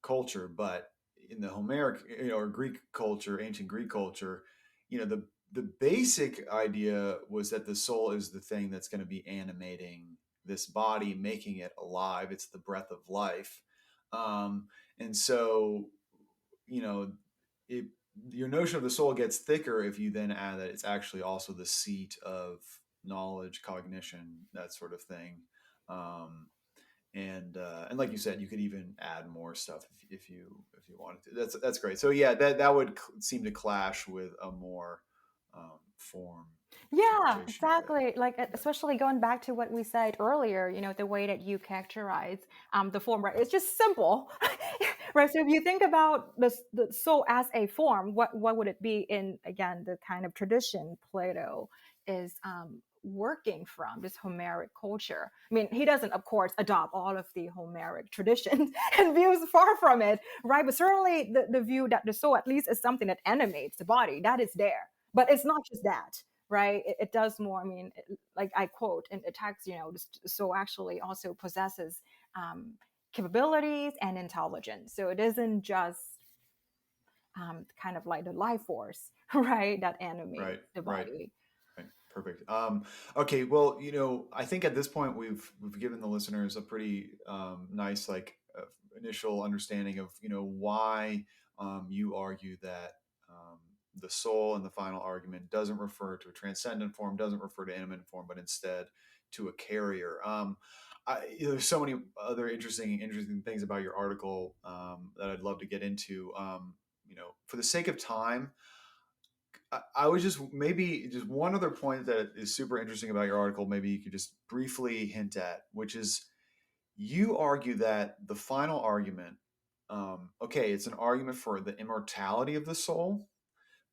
culture, but in the Homeric, or Greek culture, ancient Greek culture, the basic idea was that the soul is the thing that's going to be animating this body, making it alive. It's the breath of life. And so you know, it, your notion of the soul gets thicker if you then add that it's actually also the seat of knowledge, cognition, that sort of thing. Um, and like you said, you could even add more stuff if you wanted to. That's great. So yeah, that would seem to clash with a more form Yeah, interpretation of it. exactly. Like especially going back to what we said earlier, the way that you characterize the form, right? It's just simple, right? So if you think about the soul as a form, what would it be in again the kind of tradition Plato is working from, this Homeric culture? I mean, he doesn't, of course, adopt all of the Homeric traditions and views, far from it, right? But certainly the view that the soul at least is something that animates the body, that is there. But it's not just that, right? It does more. I mean, like I quote in the text, the soul actually also possesses capabilities and intelligence. So it isn't just kind of like the life force, right, that animates Right, the right, body. right. Perfect. Okay, well, I think at this point we've given the listeners a pretty nice initial understanding of why you argue that the soul in the final argument doesn't refer to a transcendent form, doesn't refer to immanent form, but instead to a carrier. There's so many other interesting things about your article that I'd love to get into. For the sake of time, I was just maybe just one other point that is super interesting about your article. Maybe you could just briefly hint at, which is you argue that the final argument, okay, it's an argument for the immortality of the soul,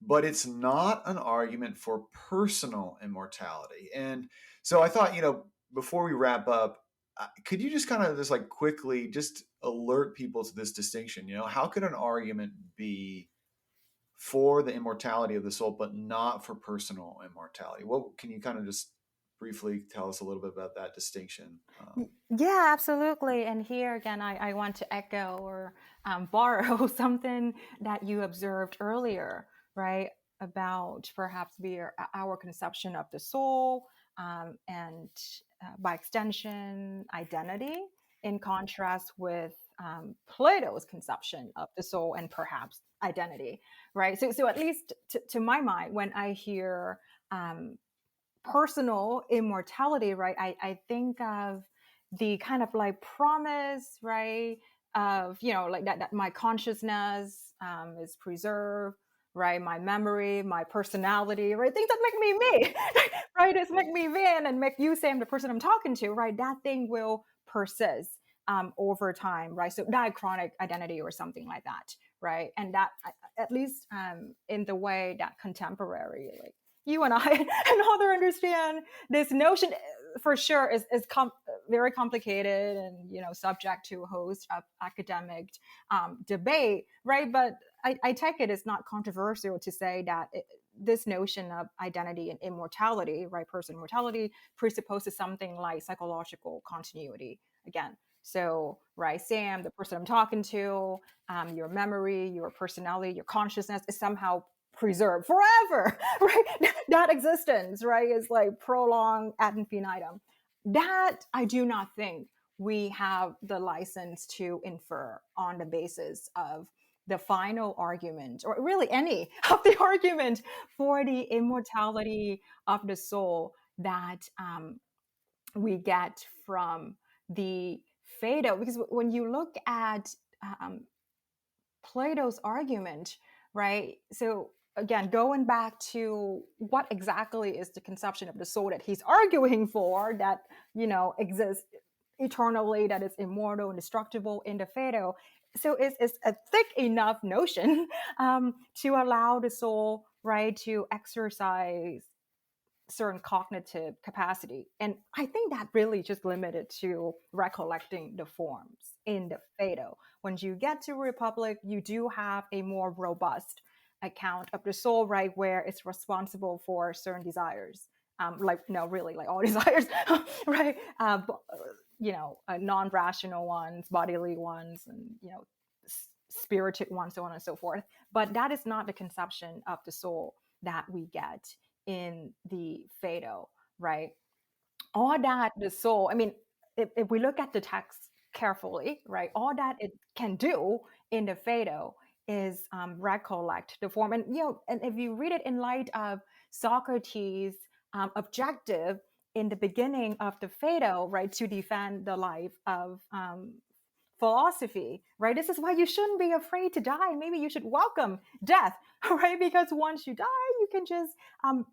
but it's not an argument for personal immortality. And so I thought, before we wrap up, could you just kind of just like quickly just alert people to this distinction? How could an argument be for the immortality of the soul, but not for personal immortality? What can you kind of just briefly tell us a little bit about that distinction? Yeah, absolutely. And here again, I want to echo or borrow something that you observed earlier, right? About perhaps our conception of the soul and by extension, identity, in contrast with Plato's conception of the soul and perhaps identity, right? So at least to my mind, when I hear personal immortality, right, I think of the kind of like promise, right, of like that my consciousness is preserved, right, my memory, my personality, right, things that make me me, right, it's make me Van and make you Sam the person I'm talking to, right, that thing will persist over time, right, so diachronic identity or something like that, right, and that at least in the way that contemporary like you and I and other understand this notion for sure is very complicated and subject to a host of academic debate, right? But I take it's not controversial to say that this notion of identity and immortality, right, person mortality, presupposes something like psychological continuity again. So, right, Sam, the person I'm talking to, your memory, your personality, your consciousness is somehow preserved forever, right? That existence, right, is like prolonged ad infinitum. That I do not think we have the license to infer on the basis of the final argument, or really any of the argument for the immortality of the soul that we get from the Phaedo. Because when you look at Plato's argument, right? So again, going back to what exactly is the conception of the soul that he's arguing for, that exists eternally, that is immortal, indestructible in the Phaedo. So it's a thick enough notion to allow the soul, right, to exercise certain cognitive capacity. And I think that really just limited to recollecting the forms in the Phaedo. When you get to Republic, you do have a more robust account of the soul, right, where it's responsible for certain desires. Really, like all desires, right? Non-rational ones, bodily ones, and spirited ones, so on and so forth. But that is not the conception of the soul that we get in the Phaedo, right? All that the soul, I mean, if we look at the text carefully, right, all that it can do in the Phaedo is recollect the form. And if you read it in light of Socrates' objective in the beginning of the Phaedo, right, to defend the life of philosophy, right? This is why you shouldn't be afraid to die. Maybe you should welcome death, right? Because once you die, you can just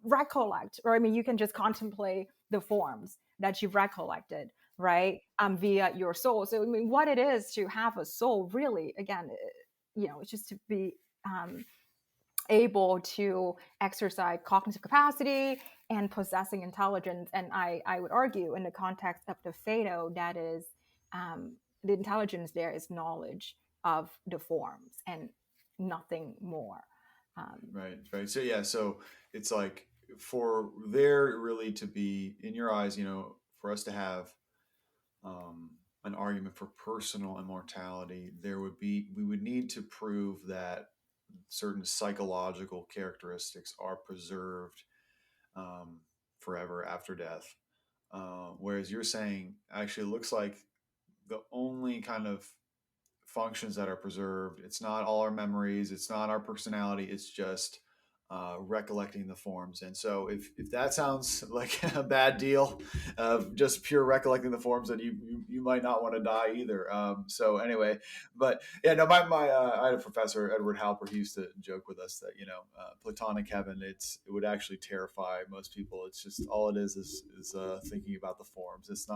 recollect, or I mean, you can just contemplate the forms that you've recollected, right? Via your soul. So I mean, what it is to have a soul, really, again, it's just to be able to exercise cognitive capacity and possessing intelligence. And I would argue, in the context of the Phaedo, that is the intelligence there is knowledge of the forms and nothing more. Right. So yeah, so it's like for there really to be in your eyes, for us to have an argument for personal immortality, we would need to prove that certain psychological characteristics are preserved forever after death. Whereas you're saying actually it looks like the only kind of functions that are preserved, it's not all our memories, it's not our personality, it's just recollecting the forms. And so if that sounds like a bad deal of just pure recollecting the forms, then you might not want to die either. So anyway, but yeah, no, I had a professor, Edward Halper, he used to joke with us that, Platonic heaven, it would actually terrify most people. It's just, all it is thinking about the forms. It's it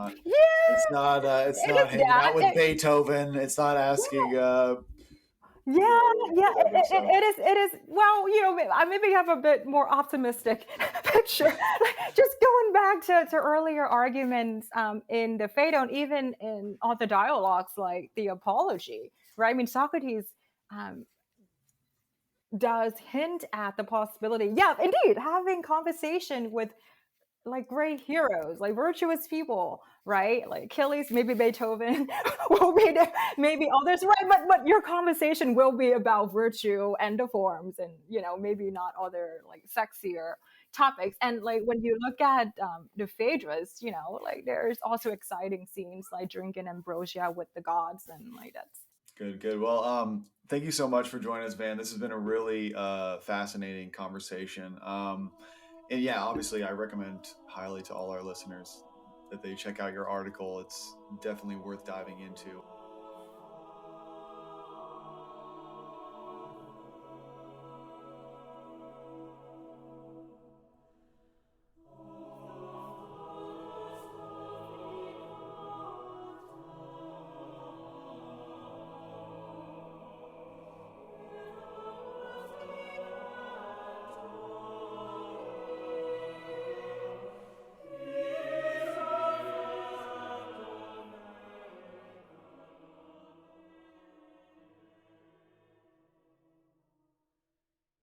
not is hanging that. out with Beethoven. It's not asking, Yeah, yeah, whatever. So it is. Well, I maybe have a bit more optimistic picture. Just going back to earlier arguments in the Phaedo, and even in all the dialogues like the Apology, right? I mean, Socrates does hint at the possibility, yeah, indeed, having conversation with like great heroes, like virtuous people, right? Like Achilles, maybe Beethoven, will be there, maybe others, right? But your conversation will be about virtue and the forms, and maybe not other like sexier topics. And like when you look at the Phaedrus, like there's also exciting scenes like drinking ambrosia with the gods, and like that's good. Well, thank you so much for joining us, Van. This has been a really fascinating conversation. And yeah, obviously, I recommend highly to all our listeners that they check out your article. It's definitely worth diving into.